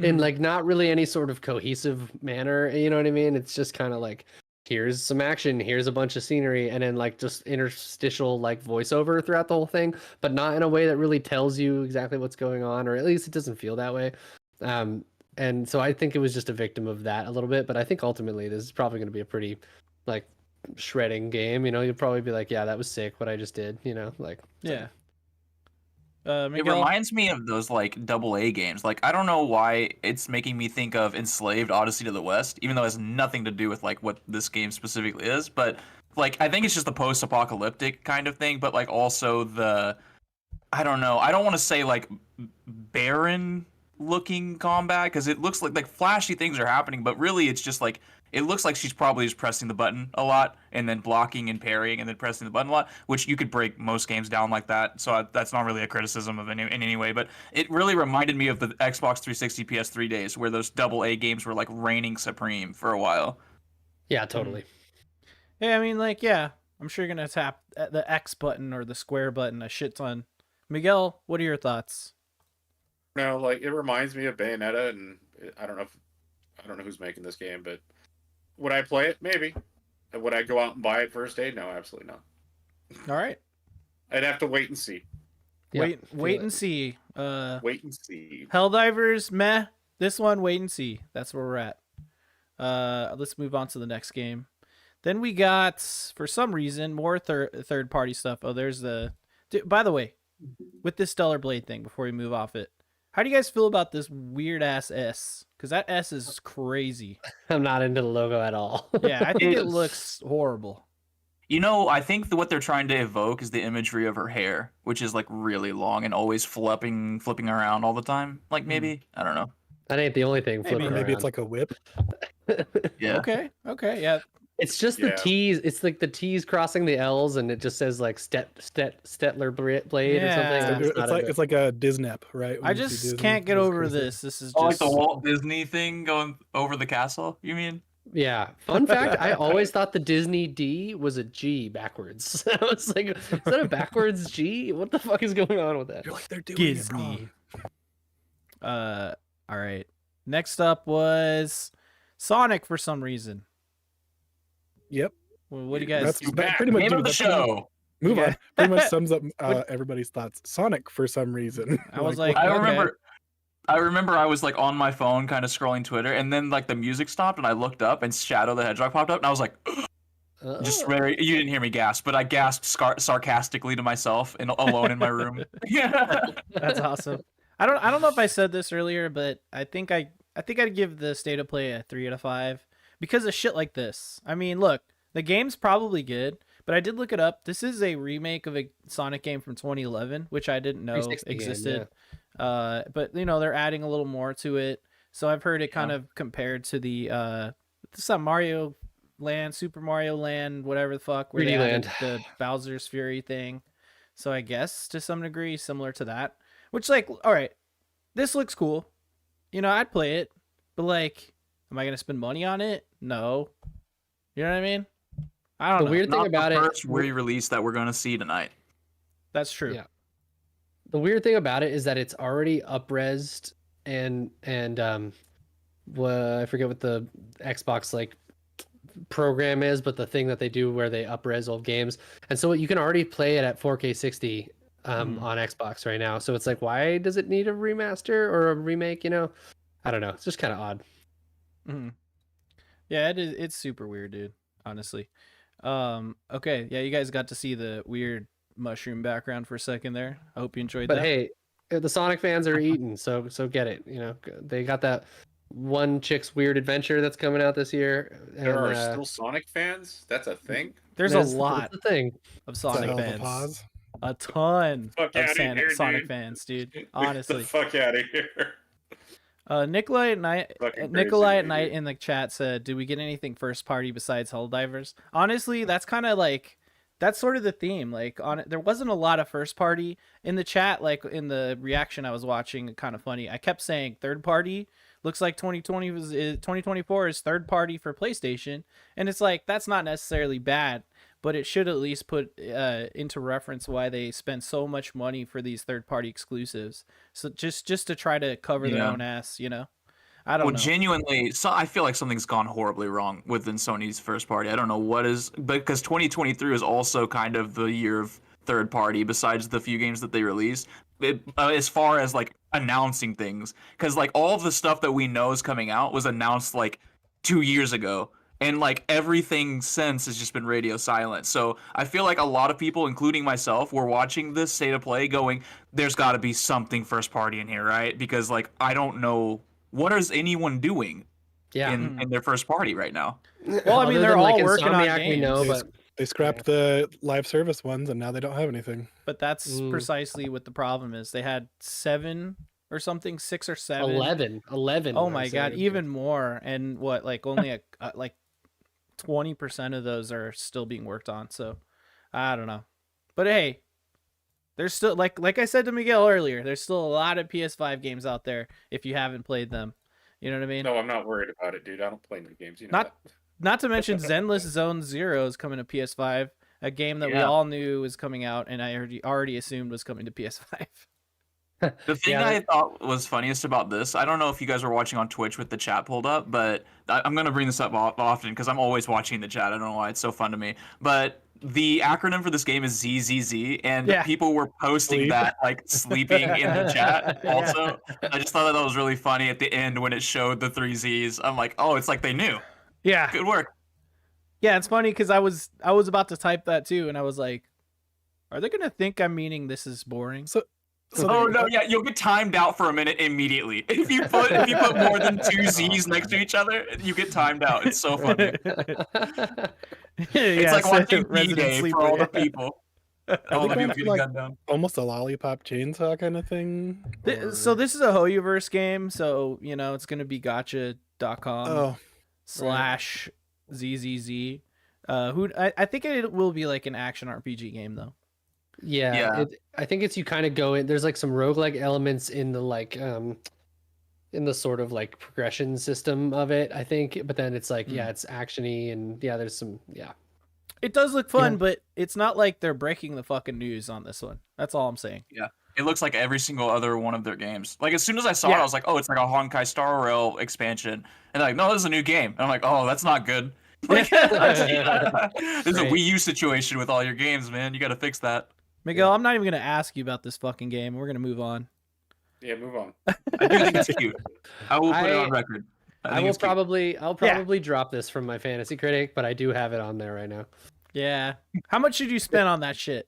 in like not really any sort of cohesive manner. You know what I mean? It's just kind of like, here's some action, here's a bunch of scenery, and then like just interstitial like voiceover throughout the whole thing, but not in a way that really tells you exactly what's going on, or at least it doesn't feel that way. And so I think it was just a victim of that a little bit, but I think ultimately this is probably going to be a pretty like shredding game. You'll probably be like, yeah, that was sick what I just did, like Yeah. It Miguel? reminds me of those like AA games. Like I don't know why it's making me think of Enslaved Odyssey to the West, even though it has nothing to do with like what this game specifically is. But like I think it's just the post-apocalyptic kind of thing, but like also I don't know. I don't want to say like barren looking combat because it looks like flashy things are happening, but really it's just like it looks like she's probably just pressing the button a lot and then blocking and parrying and then pressing the button a lot, which you could break most games down like that. So that's not really a criticism of in any way, but it really reminded me of the Xbox 360 PS3 days where those AA games were like reigning supreme for a while. Yeah, totally. Yeah, I mean like, yeah, I'm sure you're going to tap the X button or the square button a shit ton. Miguel, what are your thoughts? No, like it reminds me of Bayonetta, and I don't know who's making this game, but would I play it? Maybe. And would I go out and buy it first day? No, absolutely not. All right. I'd have to wait and see. Yeah, Wait and see. Wait and see. Helldivers, meh. This one, wait and see. That's where we're at. Let's move on to the next game. Then we got, for some reason, more third party stuff. Oh, there's by the way, with this Stellar Blade thing, before we move off it, how do you guys feel about this weird ass S? Because that S is crazy. I'm not into the logo at all. Yeah, I think it looks horrible. I think what they're trying to evoke is the imagery of her hair, which is like really long and always flipping around all the time. Like maybe, I don't know. That ain't the only thing flipping around. Maybe it's like a whip. Yeah. Okay, yeah. It's just the T's. It's like the T's crossing the L's, and it just says like Stetler Blade or something. It's like a Disney, right? When I you see just Disney, can't get it's over crazy. this. This is Oh, like just the Walt Disney thing going over the castle, you mean? Yeah. Fun fact, I always thought the Disney D was a G backwards. I was like, is that a backwards G? What the fuck is going on with that? You're like, they're doing Disney. it wrong. All right. Next up was Sonic for some reason. Yep. Well, what do you guys? That pretty much Name of the show. Move Yeah. on. Pretty much sums up everybody's thoughts. Sonic for some reason. I was like, I okay. remember I was like on my phone kind of scrolling Twitter, and then like the music stopped and I looked up and Shadow the Hedgehog popped up and I was like just very, you didn't hear me gasp, but I gasped sarcastically to myself alone in my room. Yeah. That's awesome. I don't know if I said this earlier, but I think I'd give the state of play a 3 out of 5 because of shit like this. I mean, look, the game's probably good, but I did look it up. This is a remake of a Sonic game from 2011, which I didn't know 360 existed. game, But they're adding a little more to it. So I've heard it kind of compared to the some Mario Land, Super Mario Land, whatever the fuck, where 3D they added Land. the Bowser's Fury thing. So I guess to some degree similar to that. Which, like, all right, this looks cool. I'd play it, but like, am I gonna spend money on it? No. You know what I mean? I don't know. The weird thing Not about the it, first re-release that we're gonna see tonight. That's true. Yeah. the weird thing about it is that it's already up-resed and I forget what the Xbox like program is, but the thing that they do where they up-res old games, and so you can already play it at 4K 60 on Xbox right now. So it's like, why does it need a remaster or a remake? I don't know. It's just kind of odd. Mm-hmm. Yeah, it is. It's super weird, dude. Honestly. Okay. Yeah, you guys got to see the weird mushroom background for a second there. I hope you enjoyed But that. hey, the Sonic fans are eating, so get it. They got that one chick's weird adventure that's coming out this year. There are still Sonic fans. That's a thing. There's a lot that's the thing. of It's a Sonic hell of a fans. pause. A ton Fuck of outta here, Sonic dude. fans, dude. Get Honestly. the fuck out of here. Nikolai Fucking Nikolai at crazy, night dude. in the chat said, "Do we get anything first party besides Helldivers?" Honestly, that's kind of like that's sort of the theme. Like there wasn't a lot of first party in the chat. Like in the reaction I was watching, kind of funny. I kept saying third party. Looks like 2024 is third party for PlayStation, and it's like that's not necessarily bad, but it should at least put into reference why they spend so much money for these third party exclusives. So just to try to cover their own ass, I don't know. Genuinely, so I feel like something's gone horribly wrong within Sony's first party. I don't know what is, because 2023 is also kind of the year of third party. Besides the few games that they released, as far as like announcing things, because like all of the stuff that we know is coming out was announced like 2 years ago. And like everything since has just been radio silent. So I feel like a lot of people, including myself, were watching this state of play going, there's got to be something first party in here, right? Because like I don't know, what is anyone doing in their first party right now? Well, I mean, Other they're than, all like, working on Insomniac, we games. know, They, but they scrapped the live service ones, and now they don't have anything. But that's precisely what the problem is. They had 7 or something, 6 or 7. 11. Oh I my said. god, even more. And what, like only like 20% of those are still being worked on. So I don't know. But hey, there's still like I said to Miguel earlier, there's still a lot of PS5 games out there if you haven't played them. You know what I mean? No, I'm not worried about it, dude. I don't play new games. You know Not to mention Zenless Zone Zero is coming to PS5, a game that we all knew was coming out and I already assumed was coming to PS5. The thing I thought was funniest about this, I don't know if you guys were watching on Twitch with the chat pulled up, but I'm going to bring this up often because I'm always watching the chat. I don't know why it's so fun to me. But the acronym for this game is ZZZ, and people were posting that, like, sleeping in the chat also. I just thought that was really funny at the end when it showed the 3 Zs. I'm like, oh, it's like they knew. Yeah. Good work. Yeah, it's funny because I was about to type that too, and I was like, are they going to think I'm meaning this is boring? Oh no, yeah, you'll get timed out for a minute immediately. If you put more than 2 Z's next to each other, you get timed out. It's so funny. It's like watching D-Day for all the people. All the people getting gunned down. Almost a lollipop chainsaw kind of thing. So this is a Hoyoverse game, so it's gonna be gacha.com /ZZZ. I think it will be like an action RPG game though. Yeah. I think it's you kind of go in. There's like some roguelike elements in the like in the sort of like progression system of it, I think. But then it's like it's actiony and there's some It does look fun, but it's not like they're breaking the fucking news on this one. That's all I'm saying. Yeah. It looks like every single other one of their games. Like as soon as I saw it, I was like, oh, it's like a Honkai Star Rail expansion. And like, no, this is a new game. And I'm like, oh, that's not good. Like, this is a Wii U situation with all your games, man. You got to fix that. Miguel, I'm not even going to ask you about this fucking game. We're going to move on. Yeah, move on. I do think it's cute. I will put it on record. I'll probably drop this from my fantasy critic, but I do have it on there right now. Yeah. How much did you spend on that shit?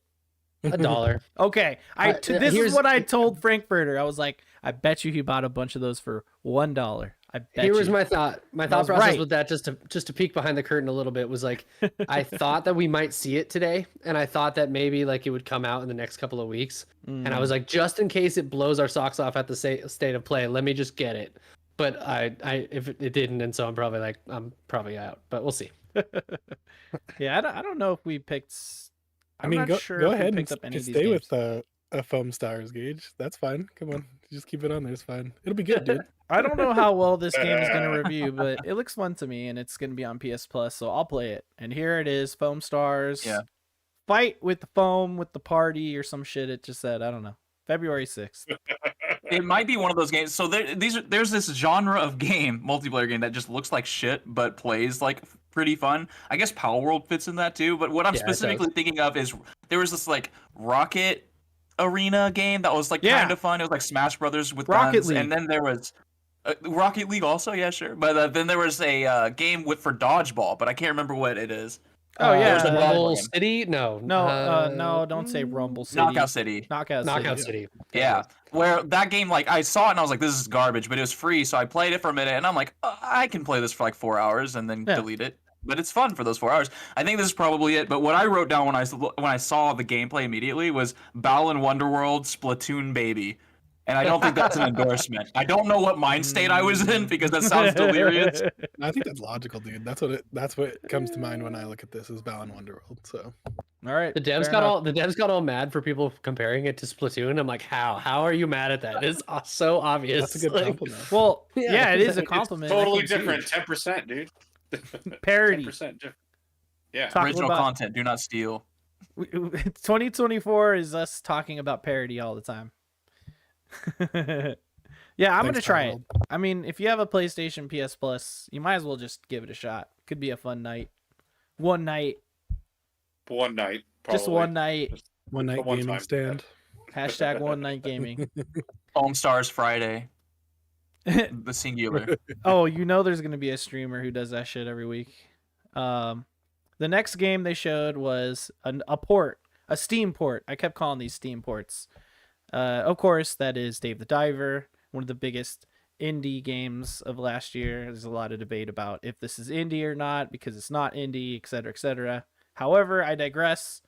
$1. Okay, this is here's- what I told Frankfurter. I was like, I bet you he bought a bunch of those for $1. I bet Here was you. my thought. My I thought was process right. with that, just to peek behind the curtain a little bit, was like, I thought that we might see it today, and I thought that maybe like it would come out in the next couple of weeks. And I was like, just in case it blows our socks off at the state of play, let me just get it. But if it didn't, and so I'm probably out. But we'll see. Yeah, I don't know if we picked. I I'm mean, not go sure go if we ahead and picked up any of these stay games. with a Foamstars Gage. That's fine. Come on, just keep it on there. It's fine. It'll be good, dude. I don't know how well this game is going to review, but it looks fun to me, and it's going to be on PS Plus, so I'll play it. And here it is, Foamstars. Yeah. Fight with the foam with the party or some shit. It just said, I don't know, February 6th. It might be one of those games. So there's this genre of game, multiplayer game, that just looks like shit but plays like pretty fun. I guess Power World fits in that too. But what I'm Yeah, it specifically does. thinking of is there was this like Rocket Arena game that was like Yeah. kind of fun. It was like Smash Brothers with Rocket guns, League. and then there was Rocket League also. Yeah, sure. But then there was a game for dodgeball, but I can't remember what it is. Oh, yeah. there's a Rumble game. City? No. No, don't say Rumble City. Knockout City. Knockout City. Yeah, where that game, like, I saw it and I was like, this is garbage, but it was free, so I played it for a minute, and I'm like, I can play this for like 4 hours and then Yeah. delete it. But it's fun for those 4 hours. I think this is probably it. But what I wrote down when I saw the gameplay immediately was Balan Wonderworld Splatoon Baby. And I don't think that's an endorsement. I don't know what mind state I was in because that sounds delirious. I think that's logical, dude. That's what comes to mind when I look at this as Balan Wonderworld. So All right. The devs got all mad for people comparing it to Splatoon. I'm like, how? How are you mad at that? It's so obvious. that's a good Like, compliment. Well, Yeah. yeah, it is a compliment. I Totally can see. different. 10%, dude. Parody. 10% different. Yeah. Talk Original about- content, do not steal. 2024 is us talking about parody all the time. Yeah, I'm Thanks, gonna try it. Donald. I mean, if you have a PlayStation PS Plus, you might as well just give it a shot. Could be a fun night. One night. One night. Just probably. one night. One night one gaming time. stand. Hashtag one night gaming. Foamstars Friday, the singular. Oh, you know there's gonna be a streamer who does that shit every week. The next game they showed was a port, a Steam port. I kept calling these Steam ports. Of course, that is Dave the Diver, one of the biggest indie games of last year. There's a lot of debate about if this is indie or not because it's not indie, etc., etc. However, I digress.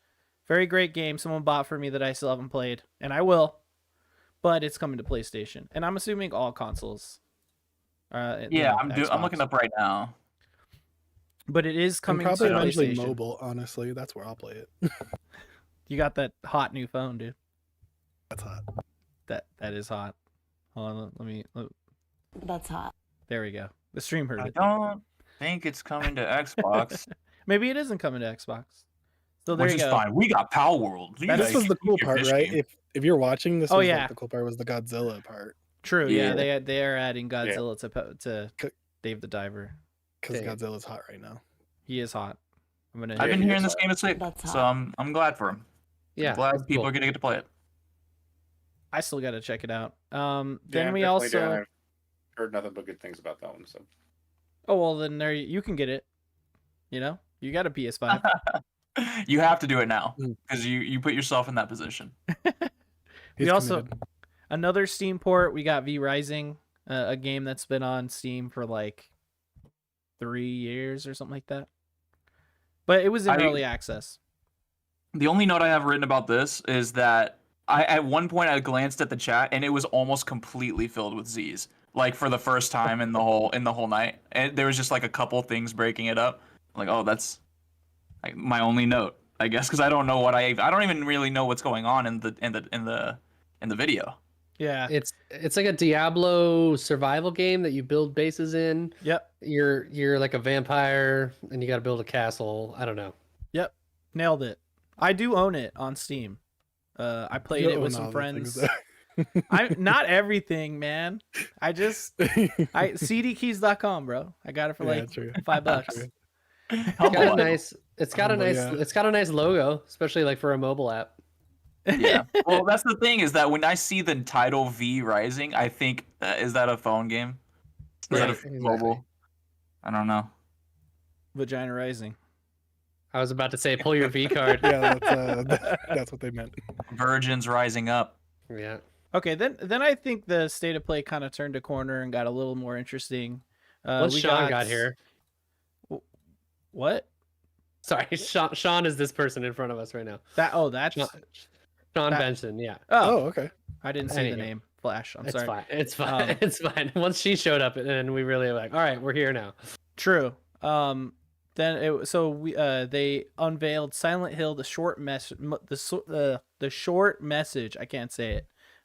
Very great game someone bought for me that I still haven't played, and I will. But it's coming to PlayStation, and I'm assuming all consoles. Yeah, I'm looking Xbox. up right now. But it is And coming probably to eventually PlayStation. mobile. Honestly, that's where I'll play it. You got that hot new phone, dude. That's hot. That is hot. Hold on, let me. That's hot. There we go. The stream heard I it. don't think it's coming to Xbox, Maybe it isn't coming to Xbox. So there which you is go. fine. We got Power World. You That's- This guys was the keep cool your part, fish right? game. If you're watching, this Oh, was yeah. like the cool part was the Godzilla part True. Yeah, Yeah. they are adding Godzilla to Dave the Diver. because Okay. Godzilla's hot right now. He is hot. I'm gonna. I've been Yeah, hearing it's this game is sick, That's so hot. I'm glad for him. Yeah. I'm glad that's people cool. are gonna get to play it. I still got to check it out. Then Yeah, we definitely also. down. I've heard nothing but good things about that one. So Oh well, then there you can get it. You know, you got a PS5. You have to do it now Mm. because you put yourself in that position. He's also- committed. Another Steam port. We got V Rising, a game that's been on Steam for like 3 years or something like that. But it was in early access. The only note I have written about this is that at one point I glanced at the chat and it was almost completely filled with Z's, like for the first time in the whole night. And there was just like a couple things breaking it up. Like, oh, that's like my only note, I guess, because I don't know what I don't even really know what's going on in the video. Yeah. It's like a Diablo survival game that you build bases in. Yep. You're like a vampire and you got to build a castle. I don't know. Yep. Nailed it. I do own it on Steam. I played You it with own some all the things friends. I not everything, man. I cdkeys.com, bro. I got it for like true. $5. True. It's got a nice. It's got a Humble, nice. yeah. It's got a nice logo, especially like for a mobile app. Yeah. Well, that's the thing is that when I see the title V Rising, I think, is that a phone game? Is that Right, a exactly. mobile? I don't know. Vagina Rising. I was about to say, pull your V card. Yeah, that's what they meant. Virgins rising up. Yeah. Okay, then I think the state of play kind of turned a corner and got a little more interesting. Once Sean got here. What? Sorry, Sean is this person in front of us right now. That's Sean Benson, yeah. Oh, okay. I didn't see the name. Flash. I'm sorry. It's fine. It's fine. Once she showed up, and we really were like, all right, we're here now. True. They unveiled Silent Hill, the short message. I can't say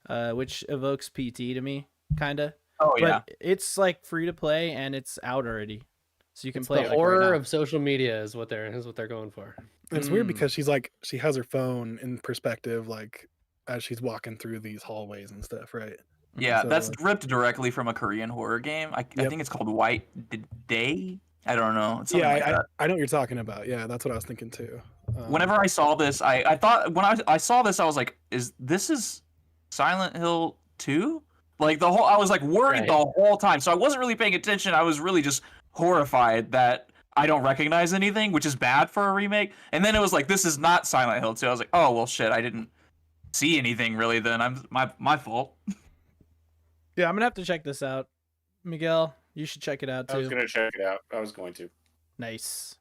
it, which evokes PT to me, kinda. Oh yeah. But it's like free to play and it's out already, so you can It's play the it. Like, horror right now. of social media is what they're going for. It's weird because she has her phone in perspective, like as she's walking through these hallways and stuff, right? Yeah, So, that's ripped directly from a Korean horror game. I think it's called White Day. I don't know. It's something like that. I know what you're talking about. Yeah, that's what I was thinking too. Whenever I saw this, I thought when I saw this, I was like, is Silent Hill 2? Like I was like worried the whole time. So I wasn't really paying attention. I was really just horrified that I don't recognize anything, which is bad for a remake. And then it was like, this is not Silent Hill 2. I was like, oh well, shit, I didn't see anything really. Then I'm my fault. Yeah, I'm gonna have to check this out. Miguel, you should check it out too. I was gonna check it out. I was going to. Nice.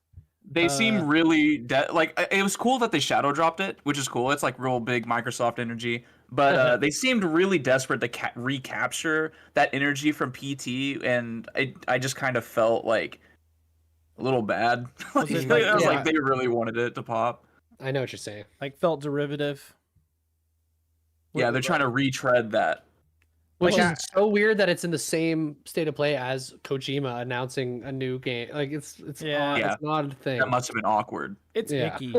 They seem really like it was cool that they shadow dropped it, which is cool. It's like real big Microsoft energy, but they seemed really desperate to recapture that energy from PT, and I just kind of felt like a little bad. I was like they really wanted it to pop. I know what you're saying. Like felt derivative. Yeah, they're trying to retread that. Which is so weird that it's in the same state of play as Kojima announcing a new game. Like it's it's an odd thing. That must have been awkward. It's icky.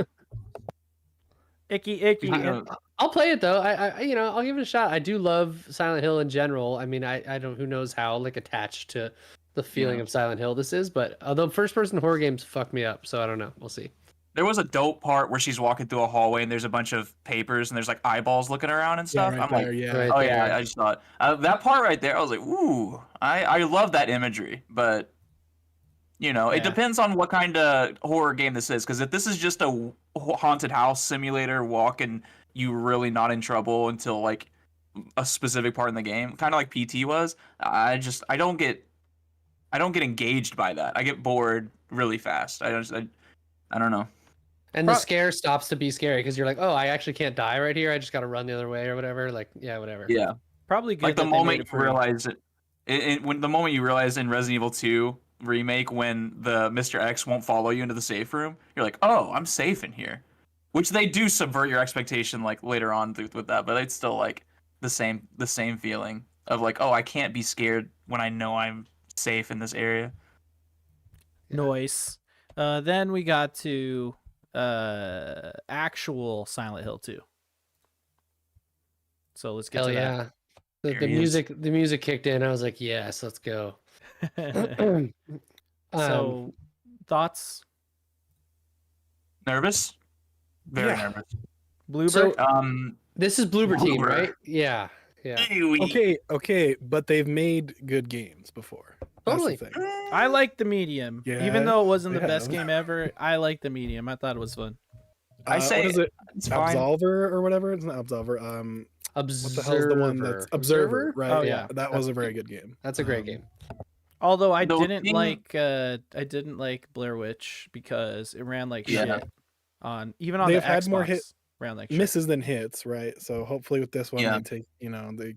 icky. I'll play it though. I'll give it a shot. I do love Silent Hill in general. I mean, I don't who knows how like attached to the feeling of Silent Hill this is, but although first person horror games fuck me up, so I don't know. We'll see. There was a dope part where she's walking through a hallway and there's a bunch of papers and there's like eyeballs looking around and stuff. Yeah, I'm like, I just thought that part right there. I was like, ooh, I love that imagery, but it depends on what kind of horror game this is. Because if this is just a haunted house simulator walk and you really not in trouble until like a specific part in the game, kind of like PT was, I don't get engaged by that. I get bored really fast. I don't know. And the scare stops to be scary because you're like, oh, I actually can't die right here. I just got to run the other way or whatever. Like, yeah, whatever. Yeah. Probably good. Like the moment you realize when the moment you realize in Resident Evil 2 remake when the Mr. X won't follow you into the safe room, you're like, oh, I'm safe in here. Which they do subvert your expectation like later on with that, but it's still like the same feeling of like, oh, I can't be scared when I know I'm safe in this area. Noise. Then we got to actual Silent Hill 2. So let's get to that. The music kicked in. I was like, yes, let's go. So thoughts? Nervous? Very nervous. Bluebird? So, this is Bloober Team, right? Yeah. Okay, but they've made good games before. Totally. That's the thing. I like the medium. Yeah, Even though it wasn't the they best have. game ever, I like the medium. I thought it was fun. I say what is it? it's fine. Absolver or whatever? It's not Absolver. What the hell's the one that's Observer? Right. Oh, yeah. That was a very good game. That's a great game. Although I The didn't thing- like Blair Witch because it ran like shit on They've the Xbox. had more ran like shit. misses than hits, right? So hopefully with this one Yeah. they take the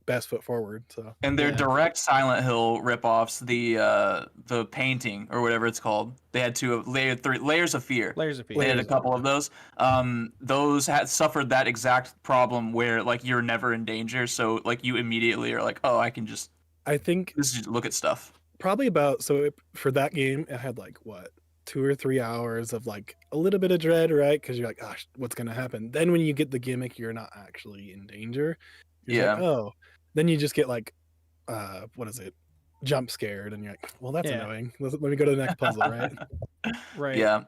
best foot forward. So And their direct Silent Hill ripoffs, the painting or whatever it's called. They had Layers of Fear. Layers of Fear. They had a couple of those. Those had suffered that exact problem where like you're never in danger, so like you immediately are like, oh, I can just I think look at stuff. probably for that game it had like what 2 or 3 hours of like a little bit of dread, right? Because you're like, gosh, what's gonna happen? Then when you get the gimmick, you're not actually in danger. You're like, oh, then you just get like, what is it? Jump scared, and you're like, well, that's annoying. Let me go to the next puzzle, right? Right. Yeah.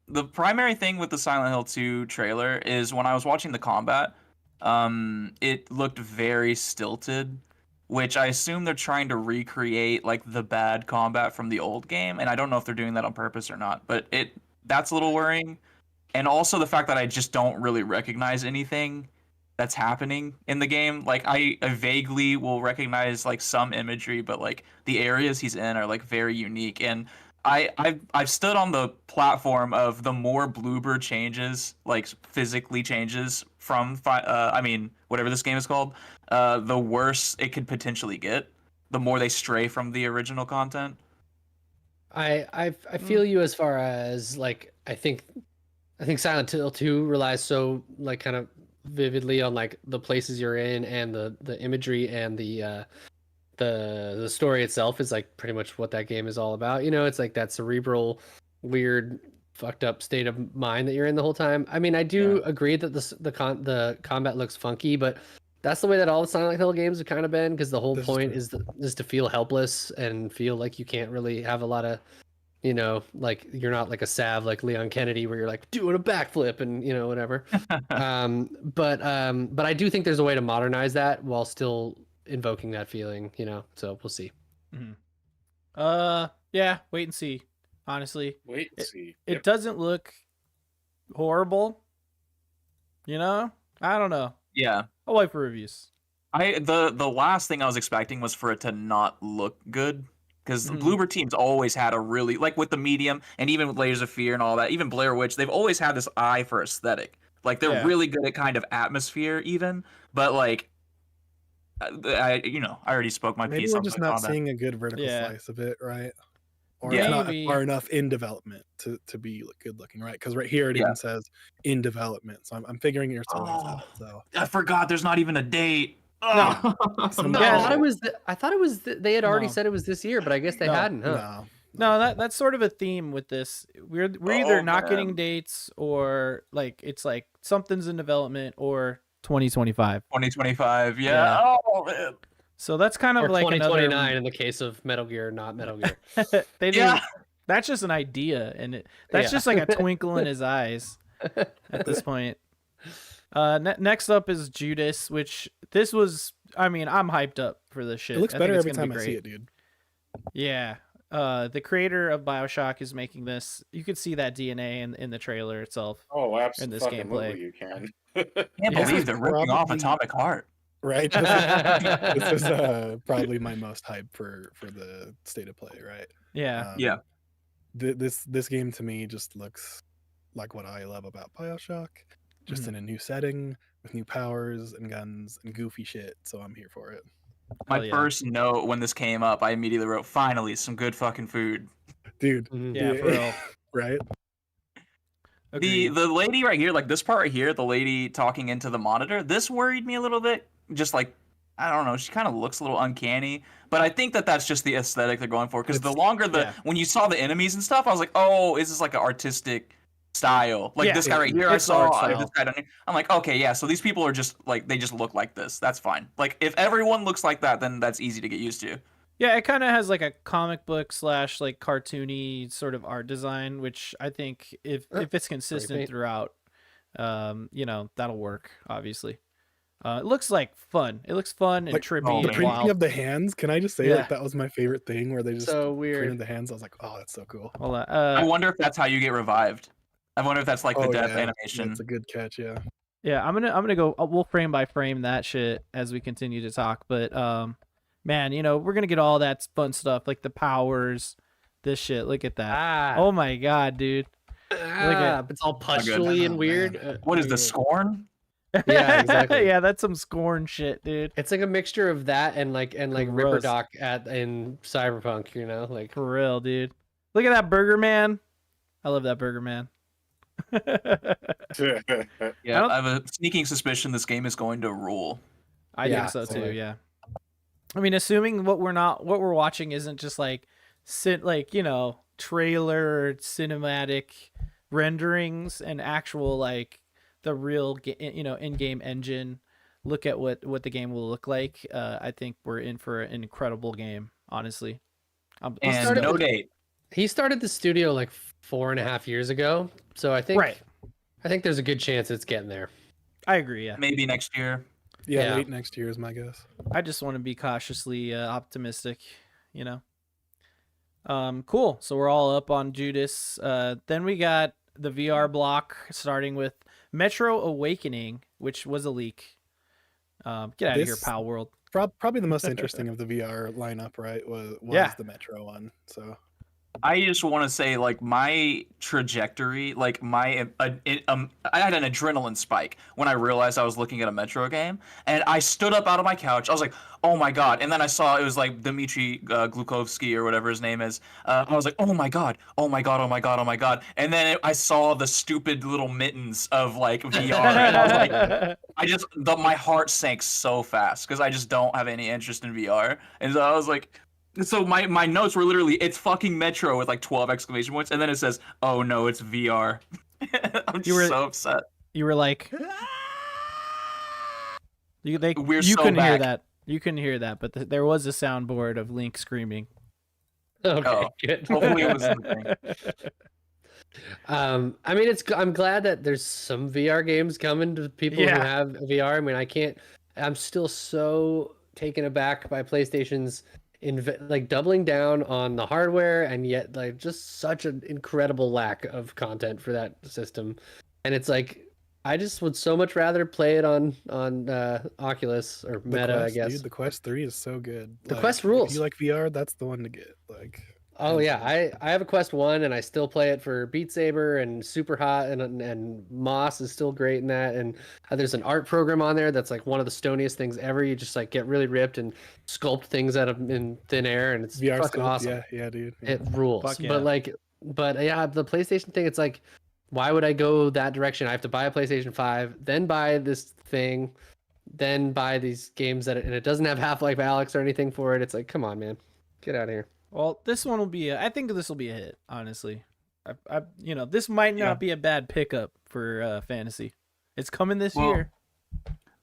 The primary thing with the Silent Hill 2 trailer is when I was watching the combat, it looked very stilted, which I assume they're trying to recreate like the bad combat from the old game, and I don't know if they're doing that on purpose or not, but that's a little worrying. And also the fact that I just don't really recognize anything that's happening in the game. Like I vaguely will recognize like some imagery, but like the areas he's in are like very unique. And I've stood on the platform of the more Bloober changes, like physically changes from I mean whatever this game is called, the worse it could potentially get. The more they stray from the original content. I feel you as far as like I think Silent Hill 2 relies so like kind of vividly on like the places you're in and the imagery and the story itself is like pretty much what that game is all about. You know, it's like that cerebral, weird, fucked up state of mind that you're in the whole time. I mean, I do agree that the combat looks funky, but that's the way that all the Silent Hill games have kind of been, because the whole point is to feel helpless and feel like you can't really have a lot of, you know, like you're not like a sav like Leon Kennedy where you're like doing a backflip and you know whatever. But I do think there's a way to modernize that while still invoking that feeling, you know. So we'll see. Yeah, wait and see. Honestly, Wait and see. It doesn't look horrible. You know, I don't know. Yeah. I'll wait for reviews. The last thing I was expecting was for it to not look good, because the Bloober team's always had a really, like with the medium and even with Layers of Fear and all that, even Blair Witch, they've always had this eye for aesthetic. Like they're really good at kind of atmosphere even, but like I already spoke my Maybe piece we're on just the not combat. seeing a good vertical slice of it, right? Or Yeah. it's not Maybe. far enough in development to be good looking, right? Because right here it even says in development, so I'm figuring you're still out. So I forgot there's not even a date. No. No. Yeah, I thought it was they had already said it was this year, but I guess they No. hadn't, huh? No, that's sort of a theme with this. We're either not getting dates, or like it's like something's in development, or 2025. 2025, Yeah. Oh man. So that's kind of Or like 2029 in the case of Metal Gear, not Metal Gear. they do. That's just an idea, and that's just like a twinkle in his eyes at this point. Next up is Judas, which this was. I mean, I'm hyped up for this shit. It looks I think better it's every gonna time be I see great. it, dude. Yeah. The creator of BioShock is making this. You could see that DNA in the trailer itself. Oh, in this absolutely. gameplay. You can. Can't believe they're ripping off Atomic Heart. Right. This is probably my most hype for the state of play, right? Yeah. This game to me just looks like what I love about BioShock, just in a new setting with new powers and guns and goofy shit. So I'm here for it. My first note when this came up, I immediately wrote, "Finally, some good fucking food." Dude. Yeah, for real. Right? The lady right here, like this part right here, the lady talking into the monitor, this worried me a little bit. Just like, I don't know, she kind of looks a little uncanny, but I think that that's just the aesthetic they're going for. Because the longer when you saw the enemies and stuff, I was like, oh, is this like an artistic style? Like this guy right here, I saw this guy down here. I'm like, okay, yeah. So these people are just like, they just look like this. That's fine. Like if everyone looks like that, then that's easy to get used to. Yeah, it kind of has like a comic book / like cartoony sort of art design, which I think if it's consistent throughout, you know, that'll work. Obviously, it looks like fun. It looks fun and trippy. The and printing wild. of the hands. Can I just say like that was my favorite thing, where they just so weird. printed the hands. I was like, oh, that's so cool. Hold on, I wonder if that's how you get revived. I wonder if that's like the death animation. That's a good catch. Yeah. Yeah, I'm gonna go. We'll frame by frame that shit as we continue to talk. But man, you know, we're gonna get all that fun stuff like the powers, this shit. Look at that. Oh my god, dude. Look at it's all pustily and weird. What is the Scorn? Yeah, exactly. Yeah, that's some Scorn shit, dude. It's like a mixture of that and like Ripper Doc in Cyberpunk, you know, like for real, dude. Look at that Burger Man. I love that Burger Man. Yeah, I have a sneaking suspicion this game is going to rule. I think so too. Yeah. I mean, assuming what we're watching isn't just like you know, trailer cinematic renderings and actual like the real you know, in-game engine look at what the game will look like. I think we're in for an incredible game, honestly. And no date. He started the studio like 4.5 years ago, so I think there's a good chance it's getting there. I agree. Yeah. Maybe next year. Yeah, late next year is my guess. I just want to be cautiously optimistic, you know. Cool. So we're all up on Judas. Then we got the VR block, starting with Metro Awakening, which was a leak. Get out of here, This- Pal World. Probably the most interesting of the VR lineup, right? Was Yeah. the Metro one. So I just want to say, like, my trajectory, like, I had an adrenaline spike when I realized I was looking at a Metro game, and I stood up out of my couch. I was like, oh my god. And then I saw it was, like, Dmitry Glukovsky or whatever his name is. I was like, oh my god, oh my god, oh my god, oh my god. And then I saw the stupid little mittens of, like, VR, and I was like, my heart sank so fast, because I just don't have any interest in VR. And so I was like... So my notes were literally, it's fucking Metro with like 12 exclamation points, and then it says, oh no, it's VR. I'm just so upset. You were like, you so couldn't hear back. that. You couldn't hear that, but there was a soundboard of Link screaming. Okay, good. Hopefully it was the thing. I mean, I'm glad that there's some VR games coming to people who have VR. I mean, I'm still so taken aback by PlayStation's like doubling down on the hardware, and yet like just such an incredible lack of content for that system. And it's like, I just would so much rather play it on Oculus or Meta, I guess. Dude, the Quest 3 is so good. The Quest rules. If you like VR, that's the one to get. Like, oh yeah, I have a Quest 1 and I still play it for Beat Saber and Super Hot, and Moss is still great in that. And there's an art program on there that's like one of the stoniest things ever. You just like get really ripped and sculpt things out of in thin air, and it's VR fucking sculpt, awesome. Yeah, dude. Yeah. It rules. Fuck yeah. But yeah, the PlayStation thing, it's like, why would I go that direction? I have to buy a PlayStation 5, then buy this thing, then buy these games and it doesn't have Half-Life Alyx or anything for it. It's like, come on, man, get out of here. Well, this one will be. I think this will be a hit. Honestly, this might not be a bad pickup for fantasy. It's coming this year.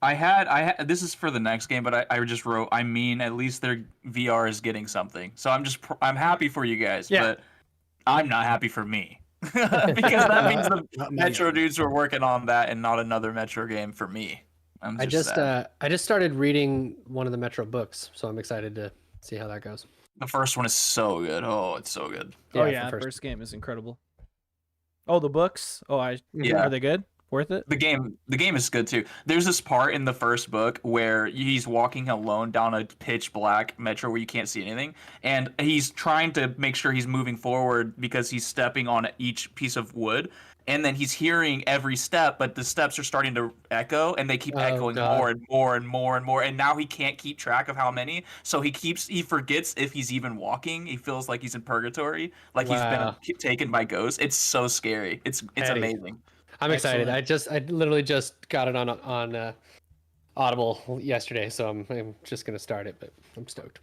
I had. This is for the next game, but I just wrote. I mean, at least their VR is getting something. So I'm happy for you guys, but I'm not happy for me because that means the Metro dudes were working on that and not another Metro game for me. I just started reading one of the Metro books, so I'm excited to see how that goes. The first one is so good. Oh, it's so good. Yeah, the first game is incredible. Oh, the books. Oh, are they good? Worth it? The game is good too. There's this part in the first book where he's walking alone down a pitch black metro where you can't see anything, and he's trying to make sure he's moving forward because he's stepping on each piece of wood, and then he's hearing every step, but the steps are starting to echo, and they keep echoing more and more and more and more, and now he can't keep track of how many, so he forgets if he's even walking. He feels like he's in purgatory, like he's been taken by ghosts. It's so scary. It's amazing. I'm excited. I literally just got it on Audible yesterday, so I'm just gonna start it, but I'm stoked.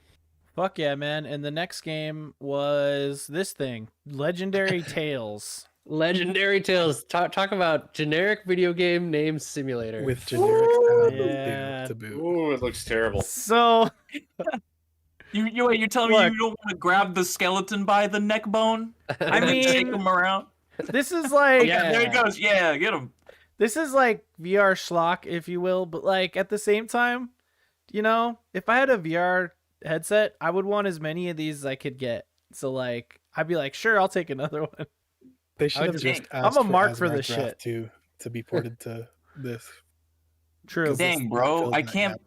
Fuck yeah, man! And the next game was this thing, Legendary Tales. Legendary Tales. Talk about generic video game name simulator with generic to boot. Ooh, it looks terrible. So you're telling me you don't want to grab the skeleton by the neck bone? I mean, take him around. This is like there he goes. Yeah, get him. This is like VR schlock, if you will, but like at the same time, if I had a VR headset, I would want as many of these as I could get. So like, I'd be like, sure, I'll take another one. They should have just asked I'm a mark for this shit to be ported to this. True. Dang, bro, I can't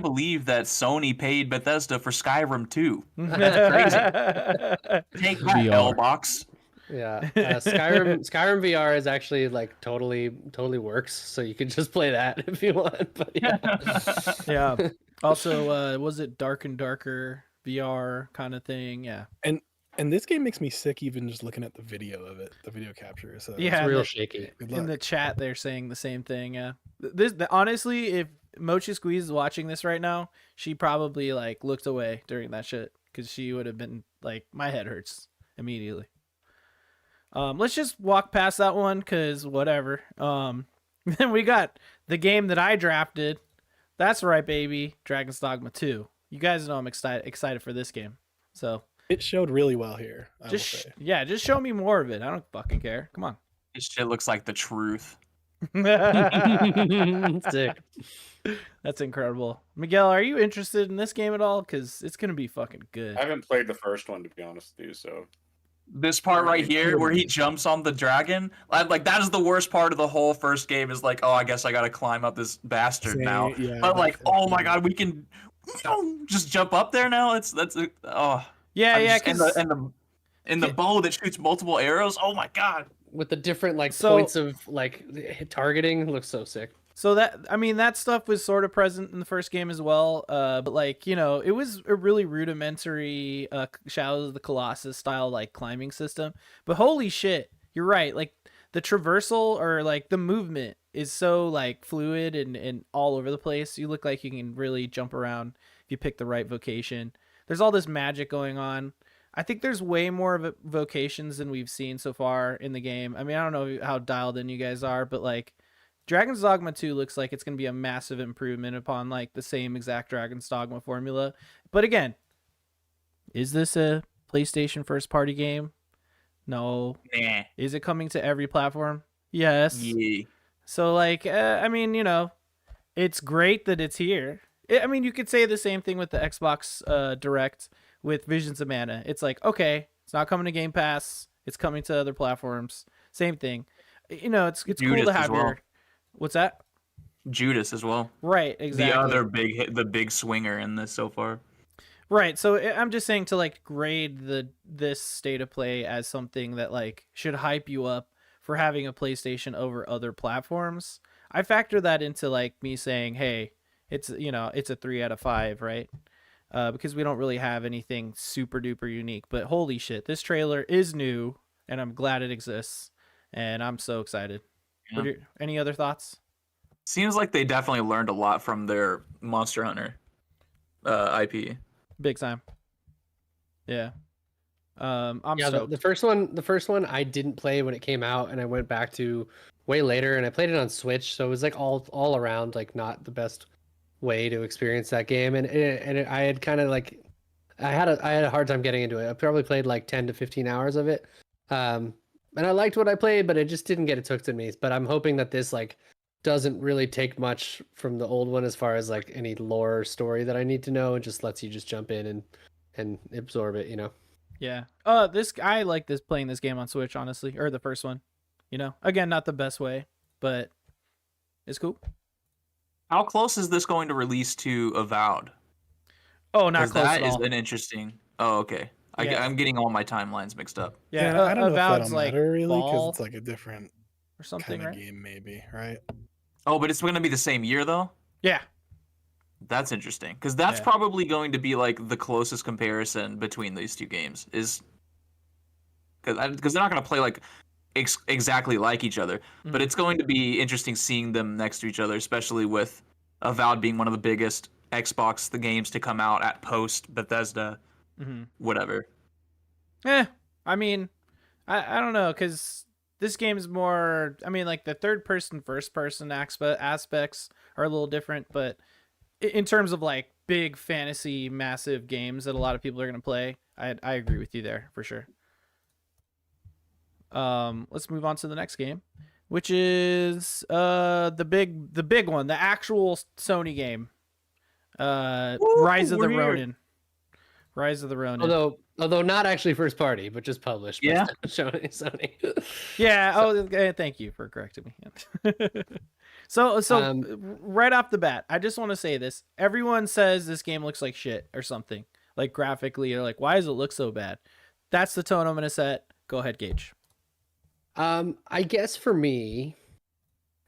believe that Sony paid Bethesda for Skyrim 2. That's crazy. Take that, L-Box. Yeah, Skyrim VR is actually like totally works, so you can just play that if you want. But yeah. Also, was it Dark and Darker VR kind of thing? Yeah. And this game makes me sick even just looking at the video of it, the video capture. So yeah, it's real shaky. In the chat, they're saying the same thing. Yeah. Honestly, if Mochi Squeeze is watching this right now, she probably like looked away during that shit because she would have been like, my head hurts immediately. Let's just walk past that one because whatever. Then we got the game that I drafted. That's right, baby. Dragon's Dogma 2. You guys know I'm excited for this game. So it showed really well here. Just show me more of it. I don't fucking care. Come on. This shit looks like the truth. Sick. That's incredible. Miguel, are you interested in this game at all? Because it's gonna be fucking good. I haven't played the first one, to be honest with you, so This part right here, where he jumps on the dragon, like that is the worst part of the whole first game. Is like, oh, I guess I gotta climb up this bastard now. Yeah, But like, oh my god, we can just jump up there now. Oh Yeah, yeah, and the bow that shoots multiple arrows. Oh my god. With the different like So- points of like targeting, looks so sick. So that stuff was sort of present in the first game as well. But like, it was a really rudimentary Shadows of the Colossus style like climbing system. But holy shit, you're right. Like the traversal or like the movement is so like fluid and all over the place. You look like you can really jump around if you pick the right vocation. There's all this magic going on. I think there's way more vocations than we've seen so far in the game. I mean, I don't know how dialed in you guys are, but like Dragon's Dogma 2 looks like it's going to be a massive improvement upon like the same exact Dragon's Dogma formula. But again, is this a PlayStation first party game? No. Nah. Is it coming to every platform? Yes. Yeah. So like, I mean, it's great that it's here. I mean, you could say the same thing with the Xbox Direct with Visions of Mana. It's like, okay, it's not coming to Game Pass. It's coming to other platforms. Same thing. It's cool to have your... What's that? Judas as well. Right, exactly. The other the big swinger in this so far. Right, so I'm just saying to like grade this state of play as something that like should hype you up for having a PlayStation over other platforms. I factor that into like me saying, hey, it's it's a 3 out of 5, right? Because we don't really have anything super duper unique. But holy shit, this trailer is new, and I'm glad it exists, and I'm so excited. Yeah. Any other thoughts? Seems like they definitely learned a lot from their Monster Hunter IP. Big time. Yeah. I'm stoked. The first one I didn't play when it came out, and I went back to way later, and I played it on Switch, so it was like all around like not the best way to experience that game, and I had kind of like I had a hard time getting into it. I probably played like 10 to 15 hours of it. And I liked what I played, but it just didn't get it hooked to me. But I'm hoping that this like doesn't really take much from the old one as far as like any lore or story that I need to know, and just lets you just jump in and absorb it, Yeah. I like playing this game on Switch, honestly, or the first one. Again, not the best way, but it's cool. How close is this going to release to Avowed? Oh, not 'Cause close that at is all. an interesting. Oh, okay. Yeah. I'm getting all my timelines mixed up. Yeah, I don't know if Avowed's that'll like matter really, because fall it's like a different or something, kind of right? game, maybe, right? Oh, but it's going to be the same year though. Yeah. That's interesting, because that's Yeah. probably going to be like the closest comparison between these two games. Is because they're not going to play like exactly like each other, but Mhm. it's going to be interesting seeing them next to each other, especially with Avowed being one of the biggest Xbox games to come out at post Bethesda, Mm-hmm. whatever. I mean, I don't know, because this game is more. I mean, like the third person, first person aspects are a little different, but in terms of like big fantasy, massive games that a lot of people are gonna play, I agree with you there for sure. Let's move on to the next game, which is the big one, the actual Sony game, Rise of the we're here. Ronin. Rise of the Ronin. Although not actually first party, but just published. by Yeah. Sony. Yeah. Thank you for correcting me. So right off the bat, I just want to say this. Everyone says this game looks like shit or something, like graphically, or like, why does it look so bad? That's the tone I'm going to set. Go ahead, Gage. I guess for me,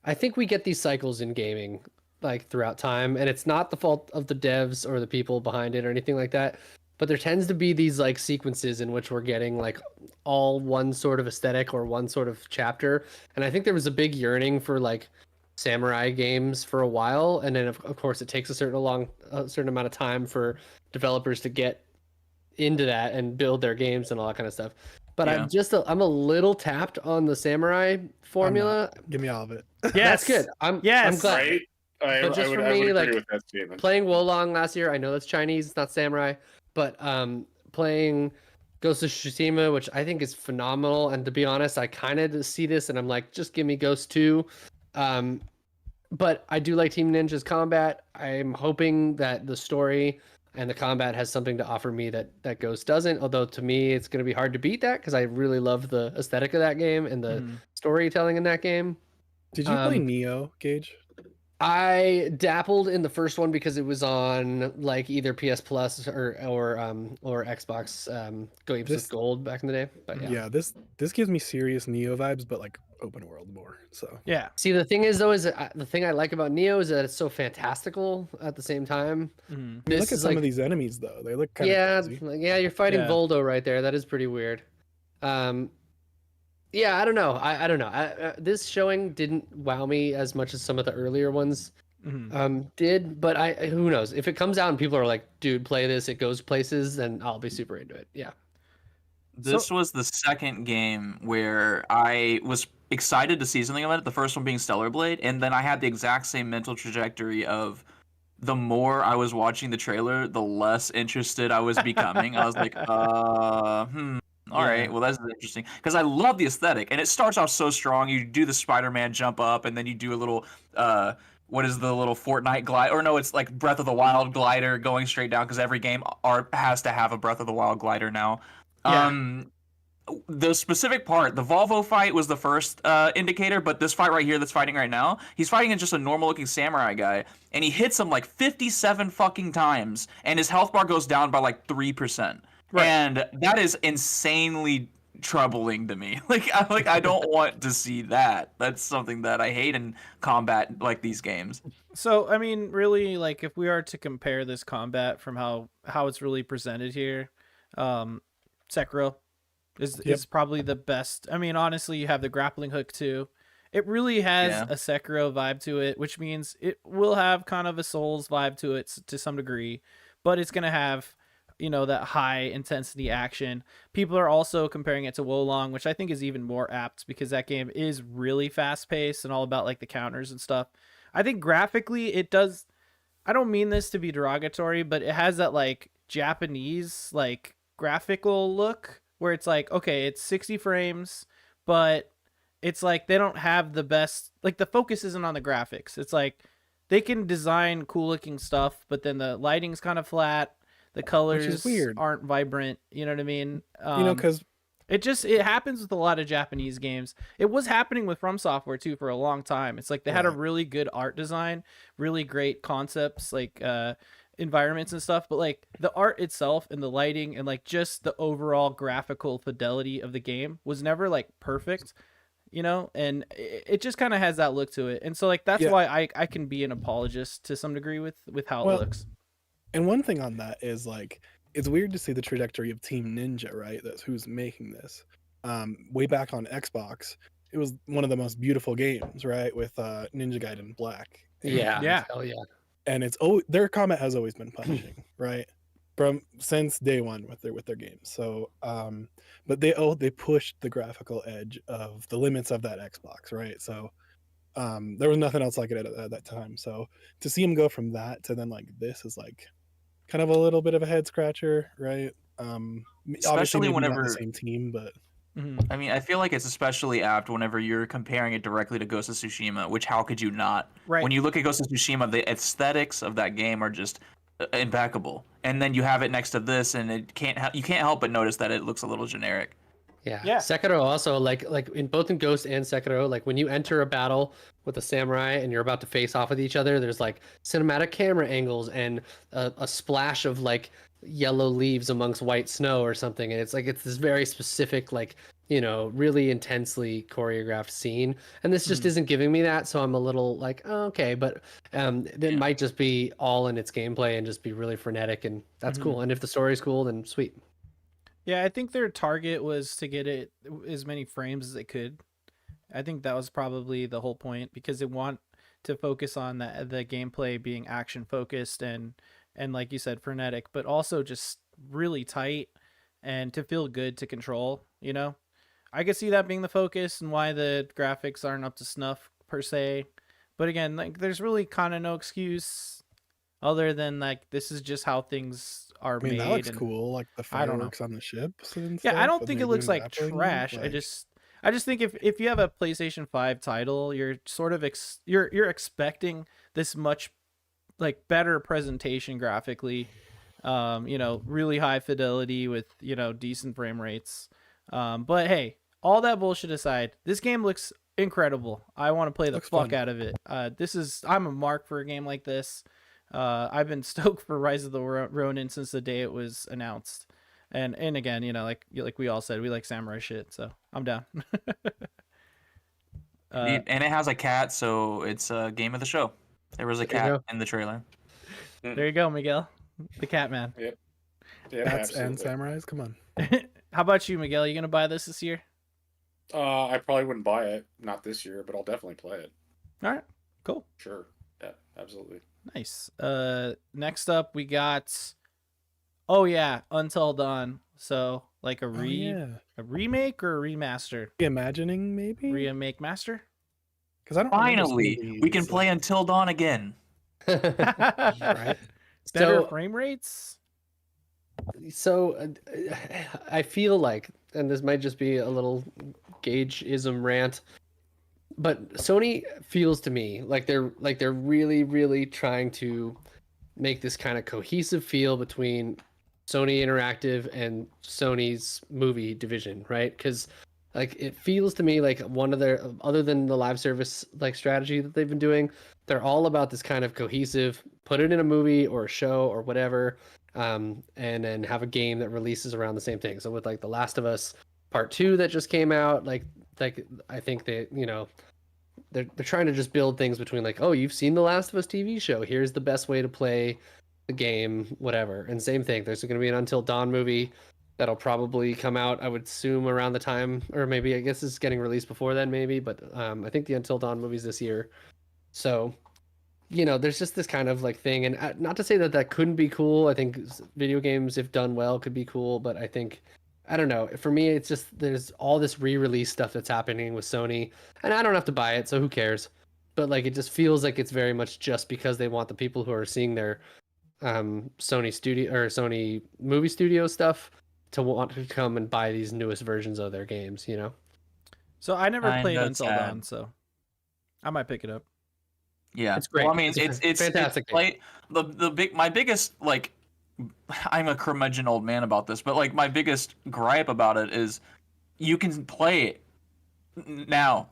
I think we get these cycles in gaming like throughout time, and it's not the fault of the devs or the people behind it or anything like that. But there tends to be these like sequences in which we're getting like all one sort of aesthetic or one sort of chapter. And I think there was a big yearning for like samurai games for a while, and then of course it takes a certain amount of time for developers to get into that and build their games and all that kind of stuff. But Yeah. I'm a little tapped on the samurai formula. Give me all of it. Yes. That's good. I'm Yes. glad. Right? I But just would, for I would me, agree like, with that statement. Playing Wolong last year, I know that's Chinese, it's not samurai, but playing Ghost of Tsushima, which I think is phenomenal, and to be honest, I kind of see this and I'm like, just give me Ghost 2. But I do like Team Ninja's combat. I'm hoping that the story and the combat has something to offer me that Ghost doesn't. Although to me, it's going to be hard to beat that because I really love the aesthetic of that game and the storytelling in that game. Did you play Neo, Gage? I dabbled in the first one because it was on like either PS Plus or Xbox Games with Gold back in the day. But yeah, this gives me serious Neo vibes, but like open world more. So Yeah. See, the thing is though, is that the thing I like about Neo is that it's so fantastical at the same time. Look at some of these enemies though; they look kind of crazy. Like, you're fighting Voldo right there. That is pretty weird. Yeah, I don't know. I don't know. This showing didn't wow me as much as some of the earlier ones did, but who knows? If it comes out and people are like, "Dude, play this. It goes places," then I'll be super into it. Yeah. This was the second game where I was excited to see something about it. The first one being Stellar Blade, and then I had the exact same mental trajectory of the more I was watching the trailer, the less interested I was becoming. I was like, all right, well, that's interesting. Because I love the aesthetic, and it starts off so strong. You do the Spider-Man jump up, and then you do a little, what is the little Fortnite glide? Or no, it's like Breath of the Wild glider going straight down, because every game has to have a Breath of the Wild glider now. Yeah. The specific part, the Volvo fight was the first indicator, but this fight right here that's fighting right now, he's fighting just a normal-looking samurai guy, and he hits him like 57 fucking times, and his health bar goes down by like 3%. Right. And that is insanely troubling to me. I don't want to see that. That's something that I hate in combat like these games. So, I mean, really, like, if we are to compare this combat from how it's really presented here, Sekiro is probably the best. I mean, honestly, you have the grappling hook too. It really has a Sekiro vibe to it, which means it will have kind of a Souls vibe to it to some degree, but it's going to have, you know, that high intensity action. People are also comparing it to Wolong, which I think is even more apt because that game is really fast paced and all about like the counters and stuff. I think graphically it does, I don't mean this to be derogatory, but it has that like Japanese like graphical look where it's like, okay, it's 60 frames, but it's like they don't have the best, like the focus isn't on the graphics. It's like they can design cool looking stuff, but then the lighting's kind of flat. The colors aren't vibrant. You know what I mean? You know, because it happens with a lot of Japanese games. It was happening with From Software too for a long time. It's like they had a really good art design, really great concepts, like environments and stuff, but like the art itself and the lighting and like just the overall graphical fidelity of the game was never like perfect, you know, and it just kind of has that look to it. And so like that's why I can be an apologist to some degree with how it looks. And one thing on that is like it's weird to see the trajectory of Team Ninja, right? That's who's making this. Way back on Xbox, it was one of the most beautiful games, right? With Ninja Gaiden Black. Yeah. Hell yeah. And it's their combat has always been punishing, right? Since day one with their games. So but they pushed the graphical edge of the limits of that Xbox, right? So there was nothing else like it at that time. So to see him go from that to then like this is like kind of a little bit of a head scratcher, right? Especially whenever not the same team, but I mean, I feel like it's especially apt whenever you're comparing it directly to Ghost of Tsushima, which how could you not? Right. When you look at Ghost of Tsushima, the aesthetics of that game are just impeccable, and then you have it next to this, and you can't help but notice that it looks a little generic. Yeah. Sekiro also like in both in Ghost and Sekiro, like when you enter a battle with a samurai and you're about to face off with each other, there's like cinematic camera angles and a splash of like yellow leaves amongst white snow or something, and it's this very specific, like, you know, really intensely choreographed scene, and this just isn't giving me that. So I'm a little like, oh, okay, but it might just be all in its gameplay and just be really frenetic, and that's cool. And if the story's cool, then sweet. Yeah, I think their target was to get it as many frames as they could. I think that was probably the whole point, because they want to focus on the gameplay being action focused and like you said, frenetic, but also just really tight and to feel good to control, you know? I could see that being the focus and why the graphics aren't up to snuff per se. But again, like there's really kind of no excuse other than like this is just how things are made. That looks cool, like the fireworks on the ships and stuff. I don't think it looks like trash. Like... I just think if you have a PlayStation 5 title, you're sort of you're expecting this much like better presentation graphically Really high fidelity with, decent frame rates. But hey, all that bullshit aside, this game looks incredible. I want to play the Looks fuck fun. out of it. I'm a mark for a game like this. I've been stoked for Rise of the Ronin since the day it was announced. And again, like we all said, we like samurai shit, so I'm down. And it has a cat, so it's a game of the show. There was a cat in the trailer. There you go, Miguel, the cat man. Yep. Cats and absolutely. samurais. Come on. How about you, Miguel? You gonna buy this year? I probably wouldn't buy it, not this year, but I'll definitely play it. All right, cool. Sure. Yeah, absolutely. Nice. Next up we got, Until Dawn. So like a remake or a remaster? Reimagining, maybe. Remake master. Because I don't. remember Finally, seeing we can these, play Until Dawn again. Right. Better So- frame rates. So I feel like, and this might just be a little Gage-ism rant, but Sony feels to me like they're really, really trying to make this kind of cohesive feel between Sony Interactive and Sony's movie division, right? Because like it feels to me like one of their, other than the live service like strategy that they've been doing, they're all about this kind of cohesive, put it in a movie or a show or whatever, and then have a game that releases around the same thing. So with like The Last of Us Part 2 that just came out, like I think they, they're trying to just build things between like, oh, you've seen The Last of Us TV show, here's the best way to play the game, whatever. And same thing, there's going to be an Until Dawn movie that'll probably come out, I would assume, around the time, or maybe I guess it's getting released before then, maybe. But I think the Until Dawn movie's this year. So, there's just this kind of like thing, and not to say that couldn't be cool. I think video games, if done well, could be cool. But I don't know. For me, it's just there's all this re-release stuff that's happening with Sony, and I don't have to buy it, so who cares? But like, it just feels like it's very much just because they want the people who are seeing their Sony studio or Sony movie studio stuff to want to come and buy these newest versions of their games, So I never Kinda played Until sad. Dawn, so I might pick it up. Yeah, It's great. Well, I mean, It's a it's fantastic game. like my biggest like, I'm a curmudgeon old man about this, but like my biggest gripe about it is, you can play it now.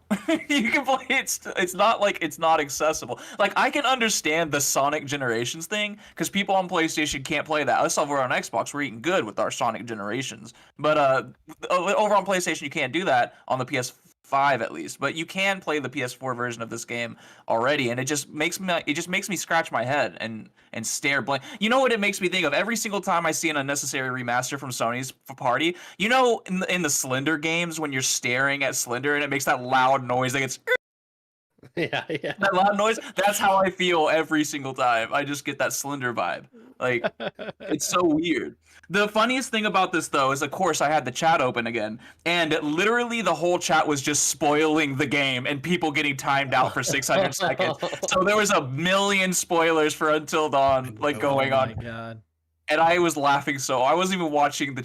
You can play it. It's not like it's not accessible. Like I can understand the Sonic Generations thing because people on PlayStation can't play that. Let's over on Xbox, we're eating good with our Sonic Generations, but over on PlayStation you can't do that on the PS5 at least. But you can play the PS4 version of this game already, and it just makes me scratch my head and stare blank. You know what it makes me think of every single time I see an unnecessary remaster from Sony's party? In the Slender games when you're staring at Slender and it makes that loud noise, like it's Yeah. that loud noise. That's how I feel every single time. I just get that Slender vibe. Like, it's so weird. The funniest thing about this, though, is, of course, I had the chat open again, and literally the whole chat was just spoiling the game and people getting timed out for 600 seconds. So there was a million spoilers for Until Dawn, like, going Oh on. my god. And I was laughing, so I wasn't even watching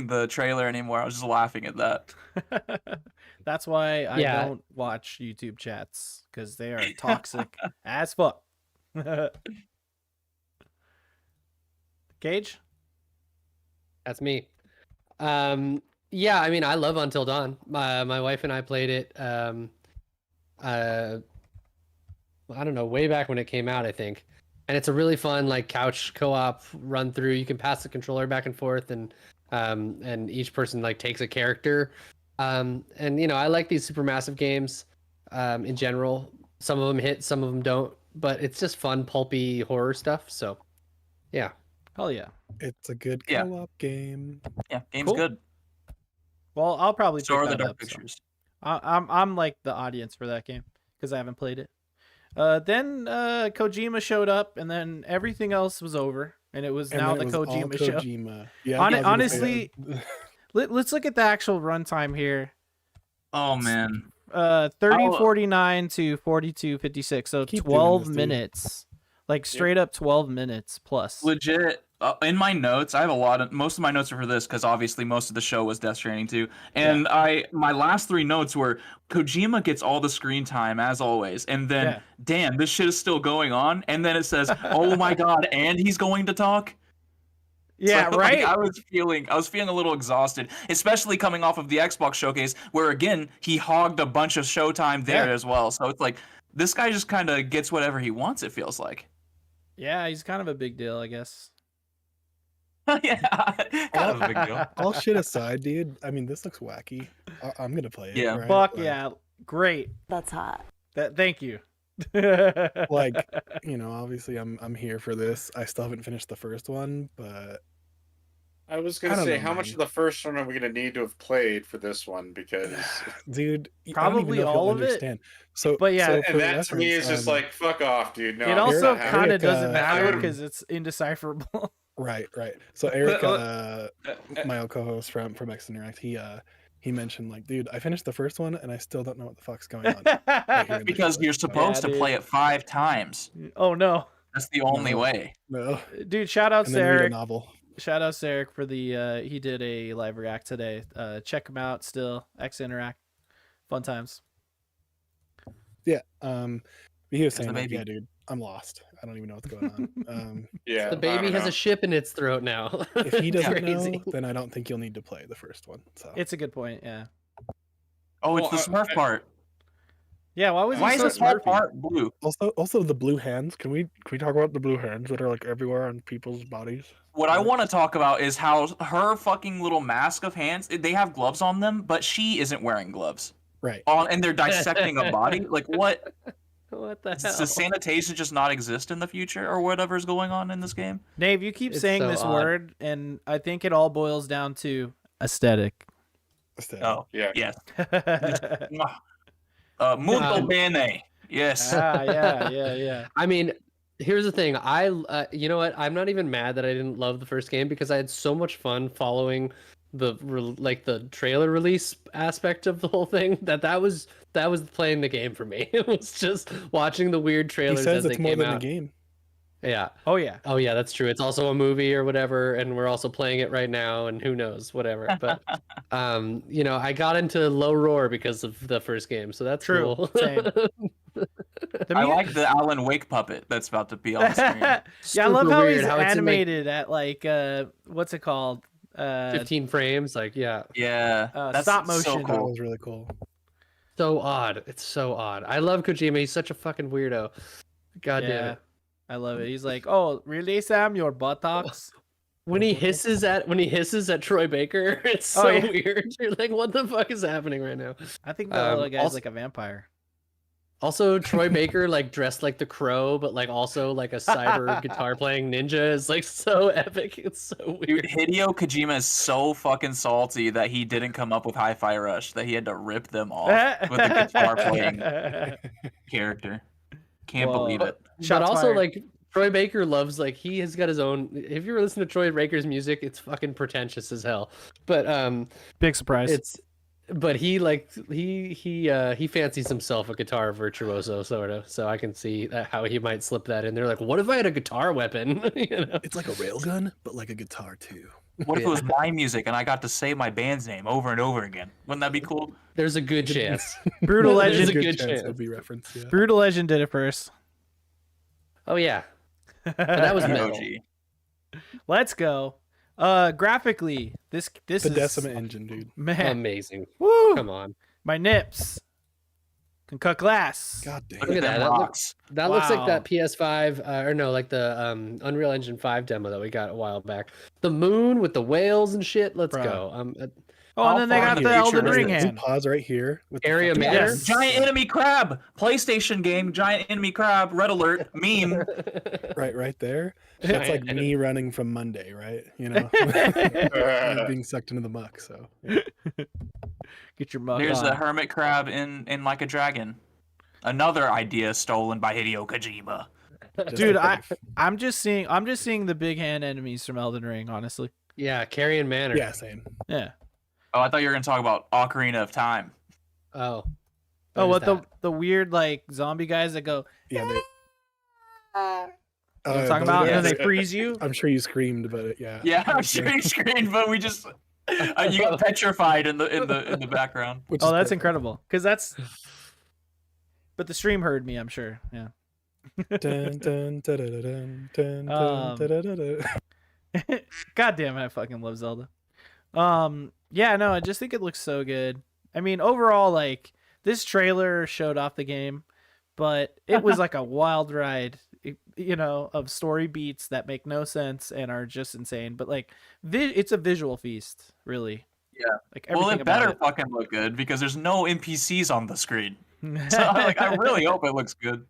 the trailer anymore. I was just laughing at that. That's why I Yeah. don't watch YouTube chats, because they are toxic as fuck. Gage? That's me. Yeah, I mean, I love Until Dawn. My wife and I played it. I don't know, way back when it came out, I think. And it's a really fun like couch co-op run through. You can pass the controller back and forth, and each person like takes a character. And I like these supermassive games in general. Some of them hit, some of them don't. But it's just fun, pulpy horror stuff. So, yeah. Hell yeah. It's a good Yeah. co-op game. Yeah, game's Cool. good. Well, I'll probably So pick are the that Dark up. So. Pictures. I'm like the audience for that game because I haven't played it. Then Kojima showed up, and then everything else was over, and it was And now then the it was all Kojima show. Kojima. Yeah, Hon- I was gonna say honestly, that. Let's look at the actual runtime here. Oh man. 30:49 to 42:56, so Keep doing 12 this, dude. minutes, like straight up 12 minutes plus. Legit. In my notes, I have most of my notes are for this because obviously most of the show was Death Stranding 2. And my last 3 notes were Kojima gets all the screen time as always, and then damn, this shit is still going on, and then it says, oh my god, and he's going to talk. Yeah, So, right? Like, I was feeling a little exhausted, especially coming off of the Xbox showcase, where again he hogged a bunch of showtime there as well. So it's like this guy just kind of gets whatever he wants. It feels like. Yeah, he's kind of a big deal, I guess. Yeah, kind of a big deal. All shit aside, dude. I mean, this looks wacky. I'm gonna play it. Yeah. right? Fuck Like- yeah. Great. That's hot. Thank you. Like, you know, obviously I'm here for this. I still haven't finished the first one, but I was I gonna don't say, know, how much man. of the first one are we gonna need to have played for this one? Because dude, I don't Probably even know if all you'll of it. understand. So, But yeah, so and for that to me is reference, just like, fuck off, dude. No, it it's also not happening. kind of Eric, doesn't I matter would've- because it's indecipherable. right. So Eric, uh, my old co-host from X Interact, he mentioned like, dude, I finished the first one and I still don't know what the fuck's going on. Right here in the Because trailer. you're supposed Yeah, to play dude. it 5 times. Oh no. That's the only No. way. No. Dude, shout out And to then read a Eric. novel. Shout out to Eric for the he did a live react today. Check him out still. X Interact. Fun times. Yeah. He was the saying like, baby. yeah, dude, I'm lost. I don't even know what's going on. yeah, The I baby don't has know. a ship in its throat now. If he It's doesn't crazy. know, then I don't think you'll need to play the first one. So It's a good point, yeah. Oh, it's the Well, Smurf part. Yeah, why was Why he is so this whole smurfy? part blue? also the blue hands. Can we talk about the blue hands that are like everywhere on people's bodies? What I want to talk about is how her fucking little mask of hands, they have gloves on them, but she isn't wearing gloves. Right. And they're dissecting a body? Like, what? What the hell? Does sanitation just not exist in the future or whatever's going on in this game? Nave, you keep It's saying so this odd. word, and I think it all boils down to aesthetic. Oh, Yeah. yes. Molto Um, bene. Yes. Yeah. I mean, here's the thing. You know what? I'm not even mad that I didn't love the first game because I had so much fun following the trailer release aspect of the whole thing that was playing the game for me. It was just watching the weird He trailers says as it's they more came than out. a game. Yeah. Oh yeah. Oh yeah, that's true. It's also a movie or whatever, and we're also playing it right now, and who knows, whatever. But you know, I got into Low Roar because of the first game, so that's True. cool. Same. The I mu- like the Alan Wake puppet that's about to be on the screen. Yeah, I love Super how weird he's how it's in, like, animated at like what's it called? 15 frames, like yeah. Yeah. That's stop so motion. That cool. was really cool. So odd. It's so odd. I love Kojima. He's such a fucking weirdo. God damn Yeah. it. I love it. He's like, "Oh, really, Sam? Your buttocks?" When he hisses at Troy Baker, it's so Oh, yeah. weird. You're like, what the fuck is happening right now? I think the little guy's also- like a vampire. Also, Troy Baker like dressed like the Crow, but like also like a cyber guitar playing ninja is like so epic. It's so Dude, weird. Hideo Kojima is so fucking salty that he didn't come up with Hi-Fi Rush, that he had to rip them off with a guitar playing character. Can't Whoa. believe it. But Shots also fired. like Troy Baker loves like he has got his own. If you ever listen to Troy Baker's music, it's fucking pretentious as hell. But Big surprise. but he fancies himself a guitar virtuoso sort of, so I can see how he might slip that in there. Like, what if I had a guitar weapon? You know? It's like a railgun, but like a guitar too. What if it was my music and I got to say my band's name over and over again? Wouldn't that be cool? There's a good chance. Brutal There's Legend. a good chance. it'll be referenced. Yeah. Brutal Legend did it first. Oh yeah, but that was metal. OG. Let's go. Graphically, this The is Decima engine, dude. man. Amazing. Woo! Come on, My nips can cut glass. God damn. Look Look at at them that. That rocks. that looks like Wow. that PS5 or no, like the Unreal Engine 5 demo that we got a while back. The moon with the whales and shit. Let's Bruh. go. Oh, How and then they far got in the the future Elden is Ring this? Can hand. you pause right here with the Area fucking- matter? Yes. Giant enemy crab. PlayStation game. Giant enemy crab. Red alert. Meme. right there. That's like Giant me running from Monday, right? You know, being sucked into the muck. So yeah. Get your mug There's on. a hermit crab in Like a Dragon. Another idea stolen by Hideo Kojima. Just Dude, like- I'm just seeing the big hand enemies from Elden Ring, honestly. Yeah, Carrion Manor. yeah, same. Yeah. Oh, I thought you were gonna talk about Ocarina of Time. Oh. Oh, what There's that. the weird like zombie guys that go, Yeah, they. you know what I'm those talking about? guys- And then they freeze you. I'm sure you screamed, but yeah. Yeah, I'm sure you screamed, but we just you got petrified in the background. Which Oh, is that's perfect. incredible. Because that's. But the stream heard me, I'm sure. Yeah. Dun, dun, da, da, da, dun, dun, Um, dun, da, da, da, da. God damn it, I fucking love Zelda. Yeah, no, I just think it looks so good. I mean, overall, like, this trailer showed off the game, but it was like a wild ride, you know, of story beats that make no sense and are just insane. But like, it's a visual feast, really. Yeah. Like Well, everything it better about fucking look good because there's no NPCs on the screen. So like, I really hope it looks good.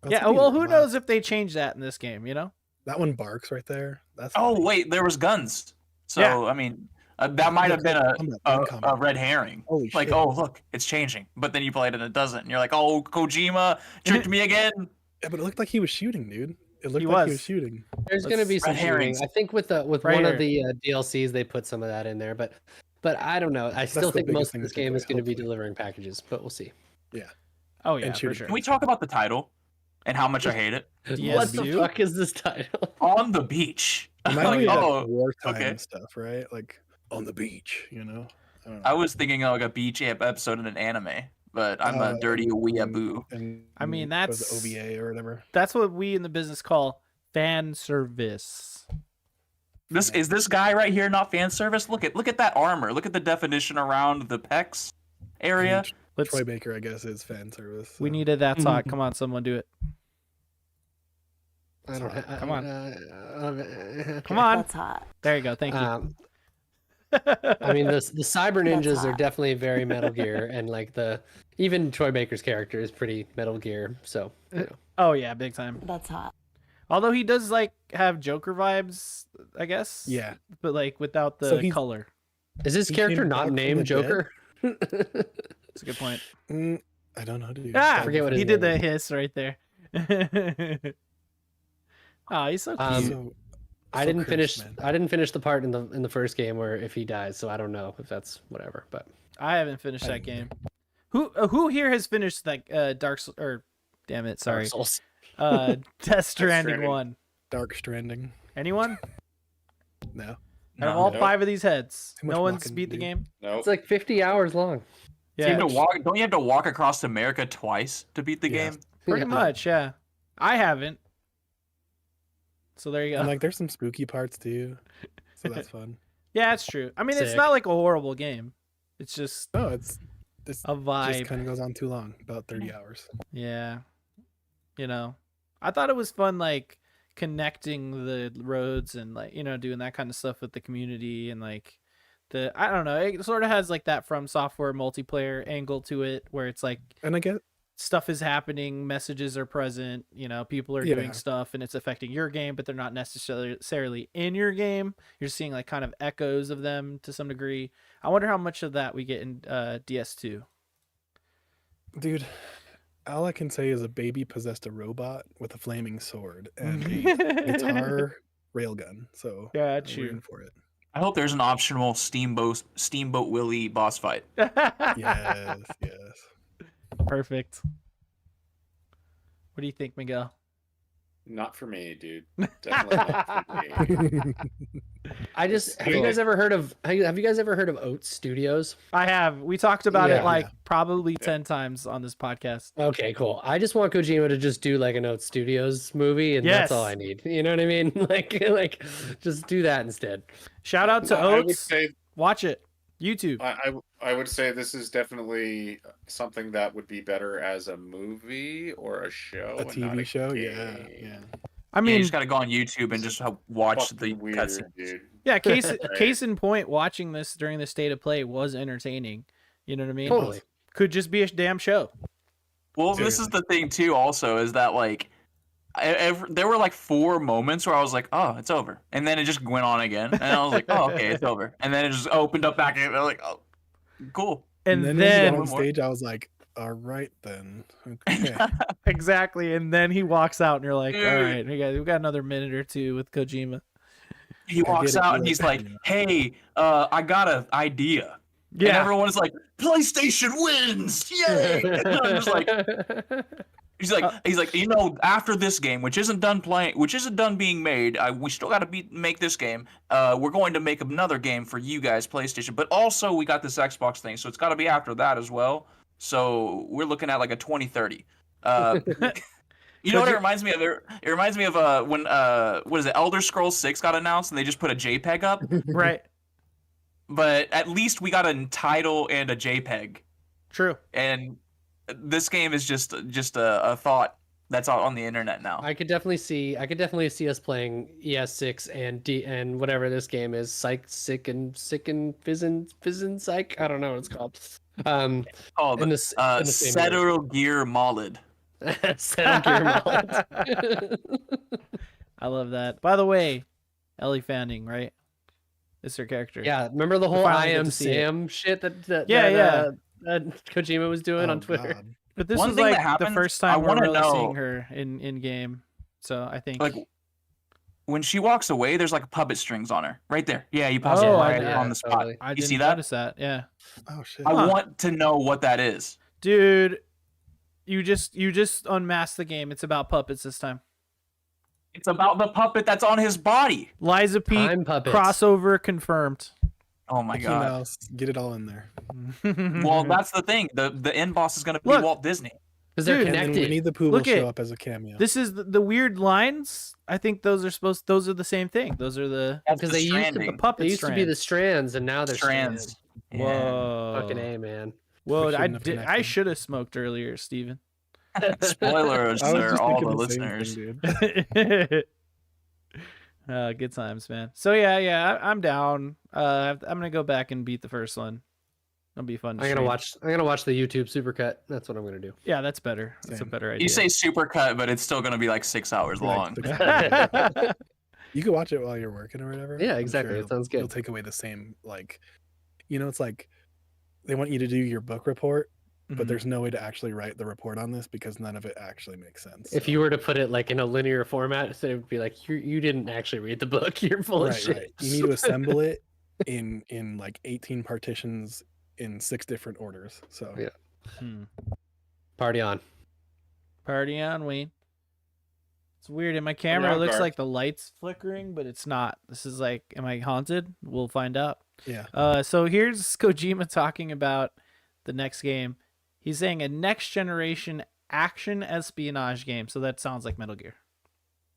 Yeah, well, who knows if they change that in this game, you know? That one barks right there. That's Oh funny. wait, there was guns. So Yeah. I mean, that might have been a combat. red herring. Holy Like, shit. oh look, it's changing. But then you play it and it doesn't. And you're like, oh, Kojima tricked me again. Yeah, but it looked like he was shooting, dude. It looked He like he was. was shooting. There's gonna be some Red shooting. herrings. I think with Right one here. of the DLCs they put some of that in there, but I don't know. I still the think biggest most thing of this to take game away, is going to be hopefully. delivering packages, but we'll see. Oh yeah, And for shooting. sure. Can we talk about the title and how much I hate it? Yes, What the dude. fuck is this title? On the beach. Reminds Like, me of oh, like wartime okay. stuff, right? Like on the beach, you know? I don't know. I was thinking of like a beach episode in an anime, but I'm a dirty weeaboo. And I mean, what was that's- it, OVA or whatever. That's what we in the business call fan service. This guy right here not fan service? Look at that armor. Look at the definition around the pecs area. Let's. Troy Baker, I guess, is fan service. We so. needed that talk. Come on, someone do it. I don't. Come on. Okay. Come on. That's hot. There you go. Thank you. I mean, the cyber That's ninjas are hot. definitely very Metal Gear, and like even Troy Baker's character is pretty Metal Gear. So you know. Oh yeah, big time. That's hot. Although he does like have Joker vibes, I guess. Yeah. But like without the So he's- color. Is this He character came not back from named the Joker? That's a good point. I don't know, dude. Ah, forget what he his did name the hiss right there. Oh, he's so cute. I so didn't cursed, finish. man. I didn't finish the part in the first game where if he dies, so I don't know if that's whatever. But I haven't finished I that didn't game. Who here has finished that damn it, sorry. Dark Souls. Death Stranding Stranding. 1. Dark Stranding. Anyone? No. Out of No. all Nope. 5 of these heads, Too much no one's walking, beat the dude. game? No. It's like 50 hours long. You Yeah, have to walk, don't you have to walk across America twice to beat the Yeah. game? pretty Yeah. much, yeah. I haven't. So there you go. And like there's some spooky parts too. So that's fun. Yeah, it's true. I mean, it's Sick. not like a horrible game. It's just No, it's a just vibe. kind of goes on too long, about 30 hours. Yeah. You know, I thought it was fun, like connecting the roads and like, you know, doing that kind of stuff with the community and like I don't know, it sort of has like that From Software multiplayer angle to it where it's like And I get stuff is happening, messages are present, you know, people are Yeah. doing stuff and it's affecting your game, but they're not necessarily in your game. You're seeing like kind of echoes of them to some degree. I wonder how much of that we get in DS2. dude, all I can say is a baby possessed a robot with a flaming sword and a guitar railgun. So Yeah, I'm true. rooting for it. I hope there's an optional Steamboat Willie boss fight. Yes, yes. Perfect. What do you think, Miguel? Not for me, dude. Definitely not for me. I just have you guys ever heard of Oats Studios? I have. We talked about it Yeah. like probably 10 times on this podcast. Okay, cool. I just want Kojima to just do like an Oats Studios movie, and that's all Yes. I need. You know what I mean? like just do that instead. Shout out to I would Oats. say Watch it. YouTube. I would say this is definitely something that would be better as a movie or a show. A and not TV show, game. yeah. I Yeah, mean, you just gotta go on YouTube and just watch the Fucking weird, cutscene. dude. yeah, case in point, watching this during the state of play was entertaining. You know what I mean? Totally. Could just be a damn show. Well, this is the thing too. Also, is that like, there were like 4 moments where I was like, "Oh, it's over," and then it just went on again, and I was like, "Oh, okay, it's over," and then it just opened up back, and I was like, "Oh, cool." And when then he got on stage, I was like, all right then. Okay. exactly, and then he walks out, and you're like, Dude. all right, we got another minute or two with Kojima. He walks get it, out and yeah. he's like, "Hey, I got an idea." And Yeah, everyone's like, "PlayStation wins! Yay!" And I'm just like, he's like, you know, after this game, which isn't done being made, we still got to make this game. We're going to make another game for you guys, PlayStation, but also we got this Xbox thing, so it's got to be after that as well. So we're looking at like a 2030. You know what it reminds me of? It reminds me of when what is it? Elder Scrolls 6 got announced and they just put a JPEG up. Right. But at least we got a title and a JPEG. True. And this game is just a thought that's out on the internet now. I could definitely see us playing ES6 and whatever this game is, Sick and Fizzin Psych. I don't know what it's called. Oh, in the same Settle Gear Molled. Settle Gear Molled. I love that. By the way, Ellie Fanning, right? Is her character? Yeah, remember the whole finally I get am to see Sam shit that Kojima was doing on Twitter. God. But this One was thing that like the happens, first I time we're wanna really know- seeing her in game. So I think Like when she walks away, there's like puppet strings on her right there. Yeah, you paused Oh, it I right did. on the spot. Totally. I You didn't see that? notice that. Yeah, Oh shit. I Huh. want to know what that is. dude, you just unmasked the game. It's about puppets this time. It's about the puppet that's on his body. Liza Pete Time puppets. crossover confirmed. Oh my Mickey god. Mouse, get it all in there. Well, that's the thing. The end boss is gonna be Look. Walt Disney. Because they're Dude, And then connected. Winnie the Pooh will Look at- show up as a cameo. this is the weird lines. I think those are the same thing. Those are the That's Because the they used to Stranding. the puppet They used to be the strands, and now they're strands. Yeah. Whoa. Fucking A, man. Whoa, We I shouldn't have did. I connected. should have smoked earlier, Steven. Spoilers I was for just all thinking the the same listeners. thing, dude. Good times, man. So yeah, I'm down. I'm gonna go back and beat the first one. It'll be fun. To I'm gonna stream. watch the YouTube supercut. That's what I'm gonna do. Yeah, that's better. That's a Same. better idea. You say supercut, but it's still gonna be like 6 hours Right, long. You can watch it while you're working or whatever. Yeah, I'm exactly. It it'll- sounds good. It'll take away the same, like, it's like they want you to do your book report, but Mhm. there's no way to actually write the report on this because none of it actually makes sense. If you were to put it like in a linear format, so it would be like you didn't actually read the book. You're full of right, shit. right. You need to assemble it in like 18 partitions in 6 different orders. So Yeah. Hmm. Party on. Party on, Wayne. It's weird. In my camera, it on, looks Garth. like the light's flickering, but it's not. This is like, am I haunted? We'll find out. yeah. So here's Kojima talking about the next game. He's saying a next generation action espionage game. So that sounds like Metal Gear.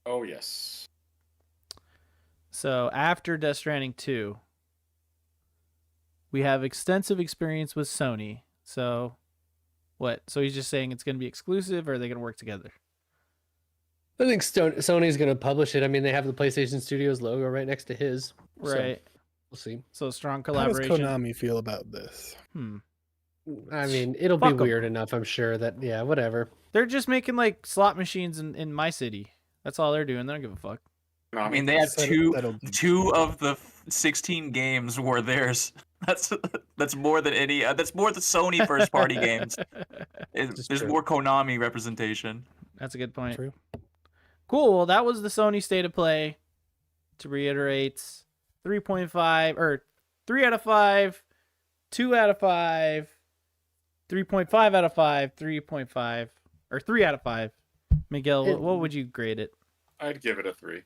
Oh yes. So after Death Stranding 2, we have extensive experience with Sony. So what? So he's just saying it's going to be exclusive, or are they going to work together? I think Sony's gonna publish it. I mean, they have the PlayStation Studios logo right next to his. So, Right. we'll see. So strong How does collaboration. Konami feel about this? I mean, it'll Fuck be 'em. weird enough, I'm sure. That whatever. They're just making like slot machines in my city. That's all they're doing. They don't give a fuck. No, I mean, they had That'll- two of the 16 games were theirs. That's more than any. That's more than Sony first party games. Just There's true. more Konami representation. That's a good point. True. Cool. Well, that was the Sony State of Play. To reiterate, 3.5 or 3 out of 5, 2 out of 5, 3.5 out of 5, 3.5 or 3 out of 5. Miguel, what would you grade it? I'd give it a 3.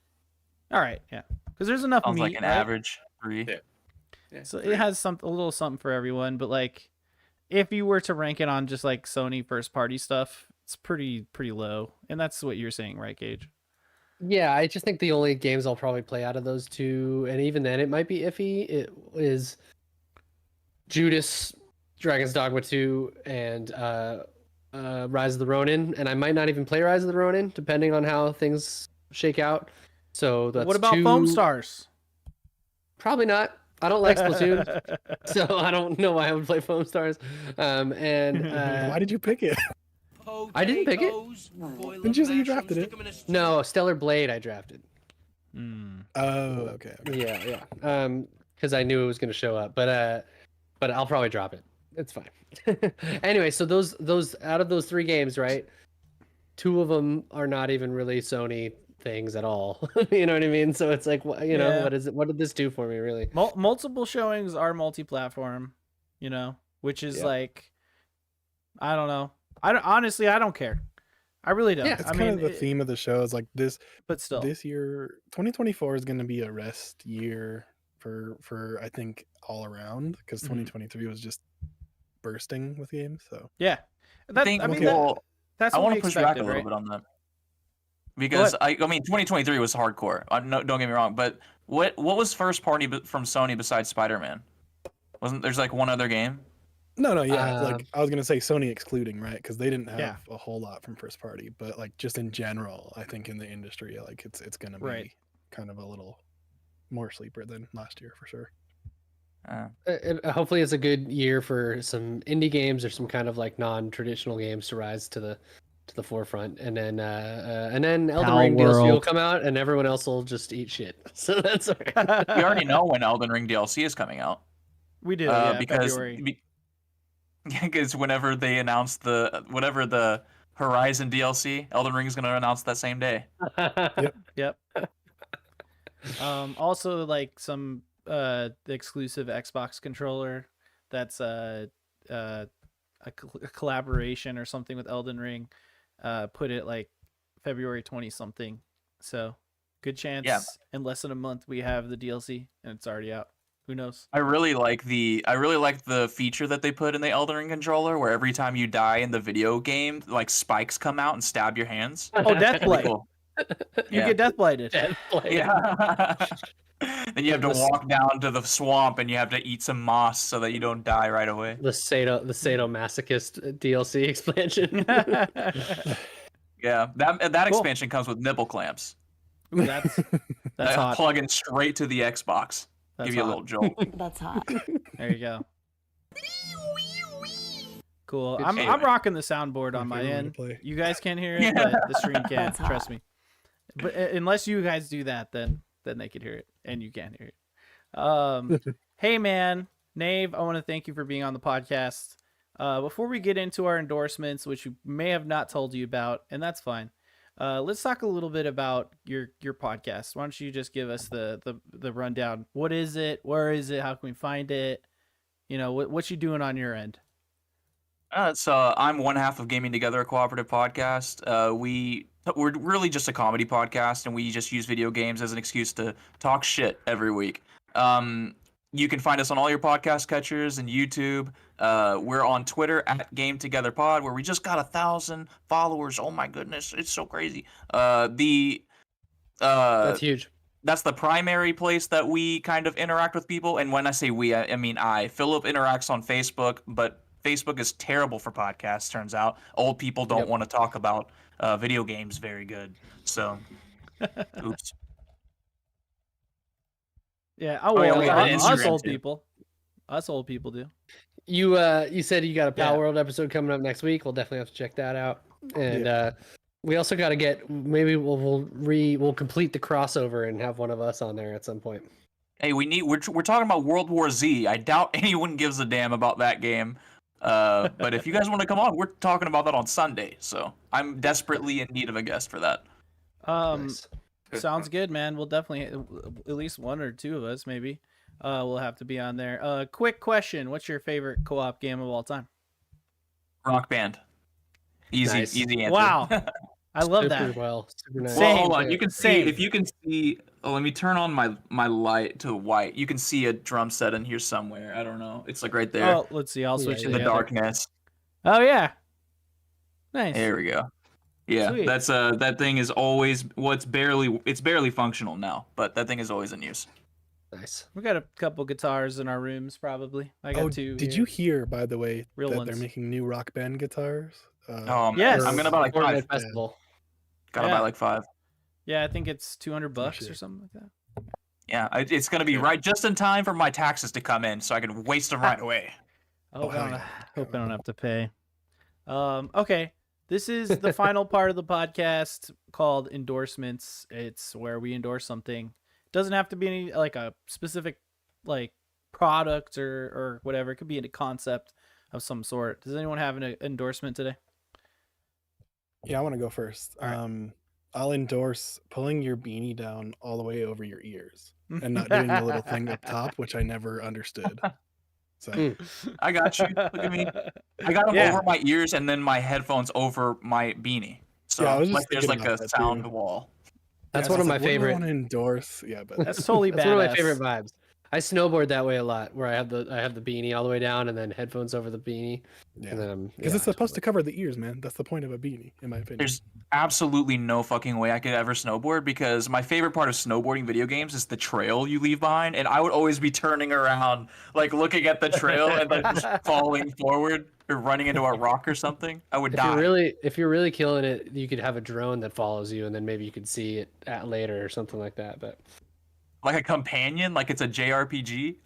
All right, yeah, because there's enough Sounds meat. like an right? average 3. Yeah. Yeah, So 3. it has a little something for everyone. But like, if you were to rank it on just like Sony first party stuff, it's pretty low. And that's what you're saying, right, Gage? Yeah, I just think the only games I'll probably play out of those two, and even then it might be iffy, it is Judas, Dragon's Dogma 2, and Rise of the Ronin. And I might not even play Rise of the Ronin, depending on how things shake out. So that's What about two... Foamstars? Probably not. I don't like Splatoon, so I don't know why I would play Foamstars. Why did you pick it? I didn't pick it. Didn't you say you drafted it? No, Stellar Blade I drafted. Oh, okay. Yeah. Because I knew it was going to show up, but I'll probably drop it. It's fine. Anyway, so those out of those 3 games, right? 2 of them are not even really Sony things at all. You know what I mean? So it's like, you know, Yeah. what is it? What did this do for me, really? Multiple showings are multi-platform, you know, which is Yeah. like, I don't know. Honestly, I don't care. I really don't. Yeah, It's I kind mean, of the theme of the show is like this. but still, This year, 2024 is going to be a rest year for I think all around because Mhm. 2023 was just bursting with games. So yeah. I think I mean, well, that's I what want we to push back a expected, little right? bit on that. Because I mean, 2023 was hardcore. No, don't get me wrong, but what was first party from Sony besides Spider-Man? Wasn't there's like one other game? No, yeah. Like I was gonna say Sony excluding, right? Because they didn't have Yeah. a whole lot from first party, but like just in general, I think in the industry, like it's gonna be Right. kind of a little more sleeper than last year for sure. Hopefully, it's a good year for some indie games or some kind of like non-traditional games to rise to the forefront, and then Elden Ring DLC will come out, and everyone else will just eat shit. So that's all right. We already know when Elden Ring DLC is coming out. We do, yeah, because February. because whenever they announce the Horizon DLC, Elden Ring is going to announce that same day. Yep. Also, like some the exclusive Xbox controller that's a collaboration or something with Elden Ring. Put it like February 20 something. So good chance in less than a month we have the DLC and it's already out. Who knows? I really like the feature that they put in the Elden Ring controller, where every time you die in the video game, like spikes come out and stab your hands. Oh, Deathblight. Cool. You get Deathblighted. Yeah. Then you have to walk down to the swamp and you have to eat some moss so that you don't die right away. The sadomasochist DLC expansion. Yeah, that expansion comes with nipple clamps. Ooh, that's hot. Plug in straight to the Xbox. That's Give you a hot. little jolt. That's hot. There you go. Cool. Good I'm shit. rocking the soundboard on my favorite way to end. play. You guys can't hear it, but the stream can. That's hot. Trust me. But unless you guys do that, then they can hear it, and you can't hear it. Hey man, Nave, I want to thank you for being on the podcast. Before we get into our endorsements, which we may have not told you about, and that's fine. Let's talk a little bit about your podcast. Why don't you just give us the rundown? What is it? Where is it? How can we find it? You know, what you doing on your end? So I'm one half of Gaming Together, a cooperative podcast. We're really just a comedy podcast, and we just use video games as an excuse to talk shit every week. You can find us on all your podcast catchers and YouTube. We're on Twitter at Game Together Pod, where we just got 1,000 followers. Oh my goodness, it's so crazy. That's huge. That's the primary place that we kind of interact with people. And when I say we, I mean I. Philip interacts on Facebook, but Facebook is terrible for podcasts, turns out. Old people don't want to talk about video games very good. So, oops. Yeah, we got an us Instagram old too. people. Us old people do. You said you got a Pal Yeah. World episode coming up next week. We'll definitely have to check that out. And we also got to get, maybe we'll complete the crossover and have one of us on there at some point. Hey, we're talking about World War Z. I doubt anyone gives a damn about that game. But if you guys want to come on, we're talking about that on Sunday. So I'm desperately in need of a guest for that. Nice. Sounds good, man. We'll definitely, at least one or two of us maybe, will have to be on there. Quick question: what's your favorite co-op game of all time? Rock Band. Easy, Nice. easy answer. Wow, I love Super that. well. Super nice. Well, Same. hold on. You can Same. see if you can see. Oh, let me turn on my light to white. You can see a drum set in here somewhere. I don't know. It's like right there Oh, let's see. I'll switch Yeah, to in the the other. darkness. Oh yeah, nice. There we go. Yeah, Sweet. that's that thing is always it's barely functional now, but that thing is always in use. Nice. We got a couple guitars in our rooms, probably. I got two. Did here. you hear, by the way, Real that ones. they're making new Rock Band guitars? Yes. I'm gonna buy like Fortnite 5. Festival. Gotta Yeah. buy like 5. Yeah, I think it's $200 shit. or something like that. Yeah, it's gonna be right just in time for my taxes to come in, so I can waste them right away. Oh, hell I yeah. hope I don't have to pay. Okay. This is the final part of the podcast called endorsements. It's where we endorse something. It doesn't have to be any like a specific like product or whatever. It could be a concept of some sort. Does anyone have an endorsement today? Yeah, I want to go first. All I'll endorse pulling your beanie down all the way over your ears and not doing the little thing up top, which I never understood. So I got you. Look at me. I got them Yeah. over my ears and then my headphones over my beanie. So Yeah, I was like just there's like thinking a about that, sound too. wall. That's I one was of my like, what do I favorite. want to endorse. Yeah, but That's totally That's badass. one of my favorite vibes. I snowboard that way a lot, where I have the beanie all the way down and then headphones over the beanie. Yeah. And then Because it's supposed to cover the ears, man. That's the point of a beanie, in my opinion. There's absolutely no fucking way I could ever snowboard because my favorite part of snowboarding video games is the trail you leave behind, and I would always be turning around, like looking at the trail and like just falling forward or running into a rock or something. I would die. If you're really killing it, you could have a drone that follows you, and then maybe you could see it later or something like that. But Like a companion, like it's a JRPG.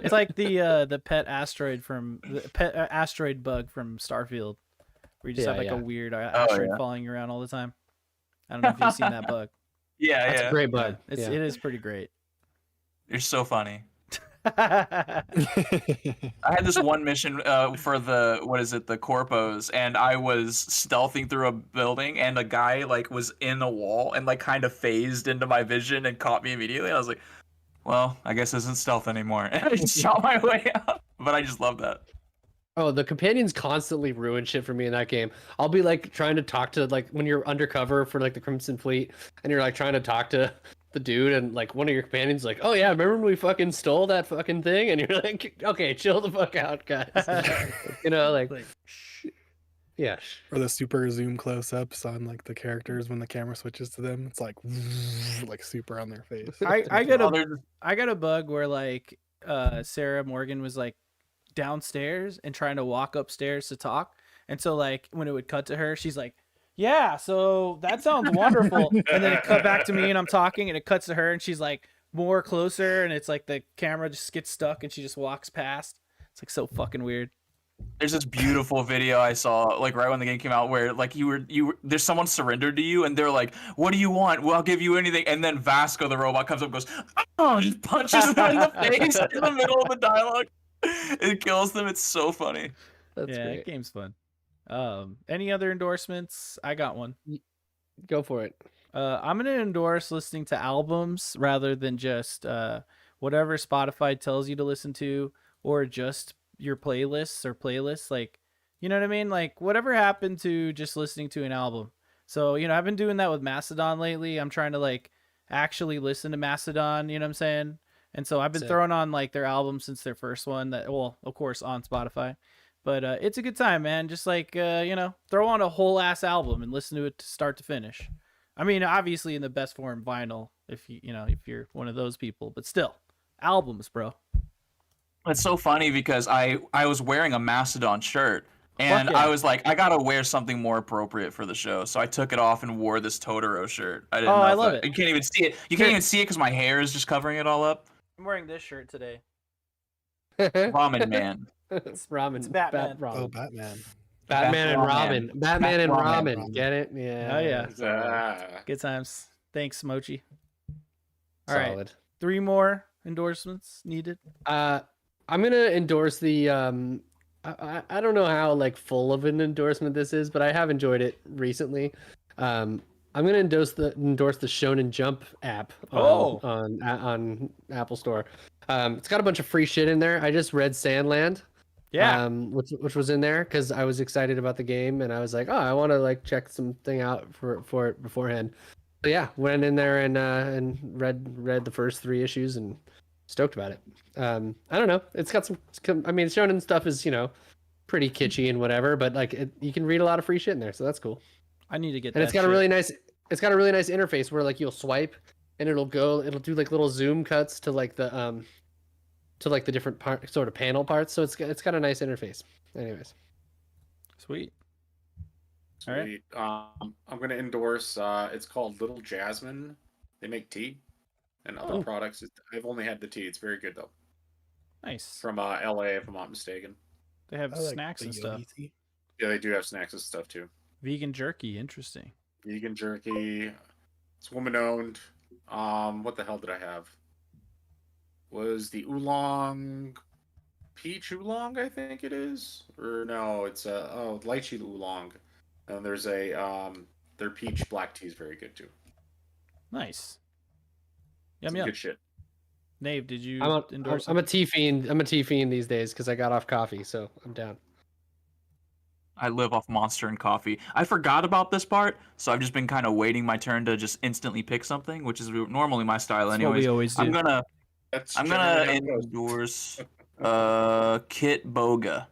It's like the pet asteroid asteroid bug from Starfield, where you just have like a weird asteroid following you around all the time. I don't know if you've seen that bug. Yeah, That's a great bug. It is pretty great. You're so funny. I had this one mission for the corpos, and I was stealthing through a building, and a guy like was in a wall and like kind of phased into my vision and caught me immediately. I was like, well, I guess this isn't stealth anymore. And I just shot my way out. But I just love that. Oh, the companions constantly ruin shit for me in that game. I'll be like trying to talk to, like, when you're undercover for like the Crimson Fleet and you're like trying to talk to the dude, and like one of your companions like, oh yeah, remember when we fucking stole that fucking thing? And you're like, okay, chill the fuck out, guys. You know, like yeah. Or the super zoom close-ups on like the characters when the camera switches to them. It's like super on their face. I got a bug where like Sarah Morgan was like downstairs and trying to walk upstairs to talk, and so like when it would cut to her, she's like, yeah, so that sounds wonderful. And then it cut back to me and I'm talking, and it cuts to her and she's like more closer, and it's like the camera just gets stuck and she just walks past. It's like so fucking weird. There's this beautiful video I saw like right when the game came out where like you were there's someone surrendered to you and they're like, what do you want? Well, I'll give you anything. And then Vasco the robot comes up and goes, oh, he punches them in the face in the middle of the dialogue. It kills them. It's so funny. That's yeah, great. that game's fun. Any other endorsements? I got one. Go for it. I'm gonna endorse listening to albums rather than just whatever Spotify tells you to listen to, or just your playlists. Like, you know what I mean? Like, whatever happened to just listening to an album? So, you know, I've been doing that with Mastodon lately. I'm trying to like actually listen to Mastodon. You know what I'm saying? And so I've been throwing on like their album since their first one. That, well, of course, on Spotify. But it's a good time, man. Just like, you know, throw on a whole ass album and listen to it to start to finish. I mean, obviously in the best form, vinyl, if if you're one of those people, but still, albums, bro. It's so funny because I was wearing a Mastodon shirt, and yeah. I was like, I gotta wear something more appropriate for the show. So I took it off and wore this Totoro shirt. I didn't know I love it. You can't even see it. You can't even see it because my hair is just covering it all up. I'm wearing this shirt today. Ramen Man. It's ramen. It's Batman. Oh, Batman. Batman and Batman. Robin. Batman and Batman. Robin. Get it? Yeah. Oh, yeah. Ah. Good times. Thanks, Mochi. All right, Solid. 3 more endorsements needed. I'm gonna endorse the I don't know how like full of an endorsement this is, but I have enjoyed it recently. I'm gonna endorse the Shonen Jump app on Apple Store. It's got a bunch of free shit in there. I just read Sandland, which was in there because I was excited about the game, and I was like, oh, I want to like check something out for it beforehand. So yeah, went in there and read the first 3 issues and stoked about it. I don't know. It's got some. I mean, shonen stuff is, you know, pretty kitschy and whatever, but like you can read a lot of free shit in there, so that's cool. I need to get. And that it's got shit. a really nice. It's got a really nice interface where like you'll swipe and it'll do like little zoom cuts to like the different sort of panel parts. So it's got a nice interface. Anyways. Sweet. All right. Sweet. I'm gonna endorse. It's called Little Jasmine. They make tea and other products. I've only had the tea. It's very good though. Nice. From LA, if I'm not mistaken. They have I like snacks the and stuff. yogi tea. Yeah, they do have snacks and stuff too. Vegan jerky. Interesting. Vegan jerky. It's woman owned. What the hell did I have? Was the oolong peach oolong? I think it is. Or no, it's lychee oolong. And there's their peach black tea is very good too. Nice. Yum Some yum. good shit. Nave, did you endorse? I'm a tea fiend. I'm a tea fiend these days because I got off coffee, so I'm down. I live off Monster and coffee. I forgot about this part, so I've just been kind of waiting my turn to just instantly pick something, which is normally my style That's what anyways. we always do. I'm gonna That's I'm generally gonna how it goes. endorse Kit Boga,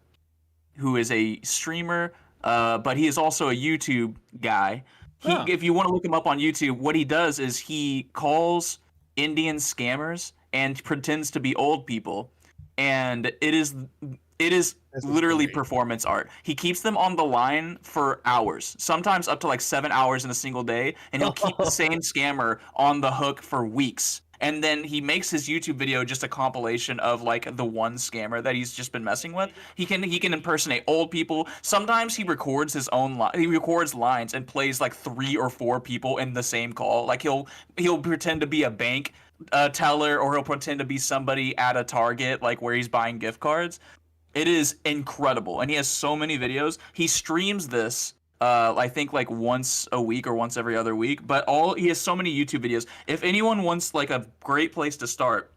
who is a streamer, but he is also a YouTube guy. Oh. If you want to look him up on YouTube, what he does is he calls Indian scammers and pretends to be old people, and it is This is literally great. performance art. He keeps them on the line for hours, sometimes up to like 7 hours in a single day, and he'll keep the same scammer on the hook for weeks. And then he makes his YouTube video just a compilation of like the one scammer that he's just been messing with. He can impersonate old people. Sometimes he records his own he records lines and plays like 3 or 4 people in the same call. Like he'll pretend to be a bank teller, or he'll pretend to be somebody at a Target, like where he's buying gift cards. It is incredible, and he has so many videos. He streams this, I think like once a week or once every other week. But he has so many YouTube videos. If anyone wants like a great place to start,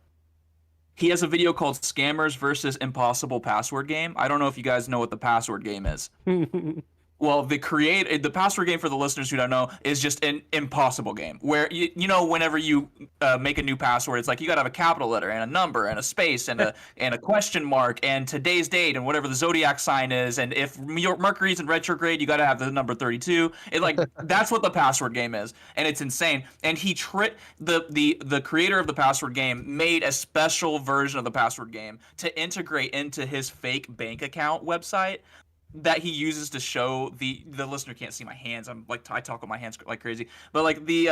he has a video called "Scammers versus Impossible Password Game." I don't know if you guys know what the password game is. Well, the password game, for the listeners who don't know, is just an impossible game where you know, whenever you make a new password, it's like you gotta have a capital letter and a number and a space and a question mark and today's date and whatever the zodiac sign is, and if Mercury's in retrograde, you gotta have the number 32. That's what the password game is, and it's insane. And the creator of the password game made a special version of the password game to integrate into his fake bank account website that he uses to show the listener can't see my hands. I'm like, I talk with my hands like crazy, but like he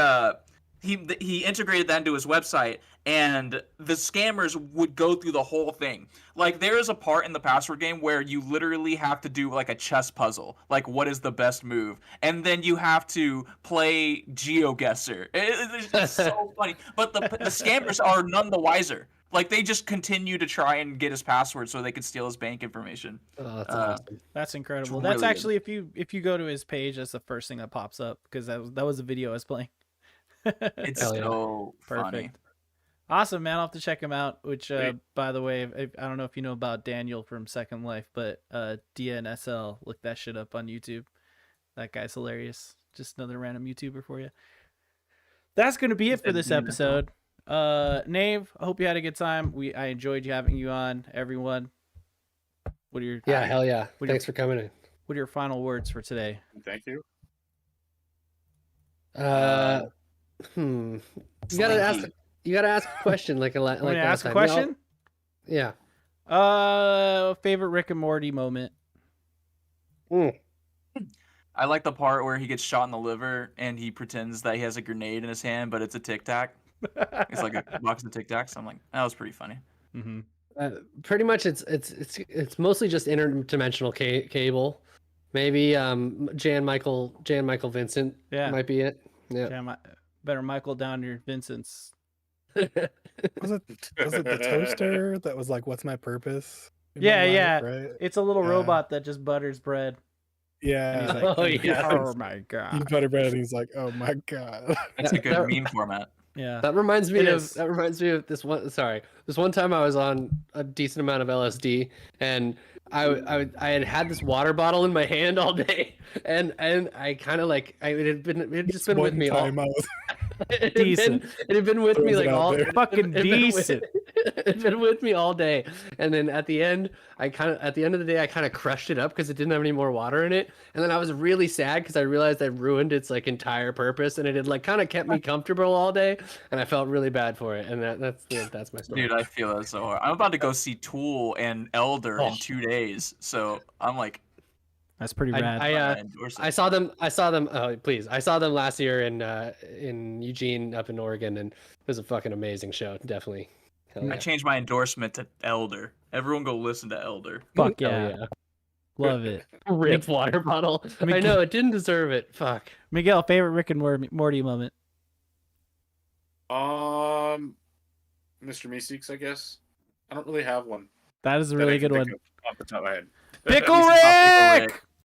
integrated that into his website, and the scammers would go through the whole thing. Like there is a part in the password game where you literally have to do like a chess puzzle, like what is the best move, and then you have to play GeoGuessr. It's just so funny, but the scammers are none the wiser. Like they just continue to try and get his password so they could steal his bank information. Oh, that's awesome. That's incredible. It's That's really actually if you go to his page, that's the first thing that pops up, because that was the video I was playing. It's Hell yeah. so funny. Perfect. Awesome, man. I'll have to check him out. Which, Great. by the way, I don't know if you know about Daniel from Second Life, but DNSL, look that shit up on YouTube. That guy's hilarious. Just another random YouTuber for you. That's gonna be it for this episode. Nave, I hope you had a good time. I enjoyed having you on, everyone. What are your Hell yeah. What Thanks for coming in. What are your final words for today? Thank you. You gotta ask a question like Want me to last ask a time. question? Yeah. Favorite Rick and Morty moment. I like the part where he gets shot in the liver and he pretends that he has a grenade in his hand, but it's a Tic Tac. It's like a box of Tic Tacs. I'm like, that was pretty funny. Mm-hmm. Pretty much, it's mostly just interdimensional cable. Maybe Jan Michael Vincent might be it. Yeah. Damn, better Michael down your Vincent's. Was it the toaster that was like, "What's my purpose?" in Yeah, my life, yeah. right? It's a little Yeah. robot that just butters bread. Yeah. And he's like, Oh, yeah. oh my He's god. butterbread, and he's like, "Oh my god." That's a good That- meme format. Yeah. That reminds me It of is. this one. Sorry, this one time I was on a decent amount of LSD, and I had this water bottle in my hand all day, and I kind of like it had just been with One me all. time I was Decent. It had been with me Throws it like out all. there. Fucking decent. It'd been with me all day, and then at the end of the day I kind of crushed it up because it didn't have any more water in it, and then I was really sad because I realized I ruined its like entire purpose, and it had like kind of kept me comfortable all day, and I felt really bad for it, and that's my story. Dude, I feel that so hard. I'm about to go see Tool and Elder in Oh. 2 days, so I'm like, That's pretty rad. I'm gonna endorse it. I saw them. Oh, please! I saw them last year in Eugene, up in Oregon, and it was a fucking amazing show. Definitely. Hell yeah. I changed my endorsement to Elder. Everyone go listen to Elder. Fuck Hell yeah. Love it. Rip water bottle. I Miguel- know it didn't deserve it. Fuck. Miguel, favorite Rick and Morty moment. Mr. Meeseeks, I guess. I don't really have one. That is a that I really can good think one. of off the top of my head. Pickle Pickle Rick! Rick!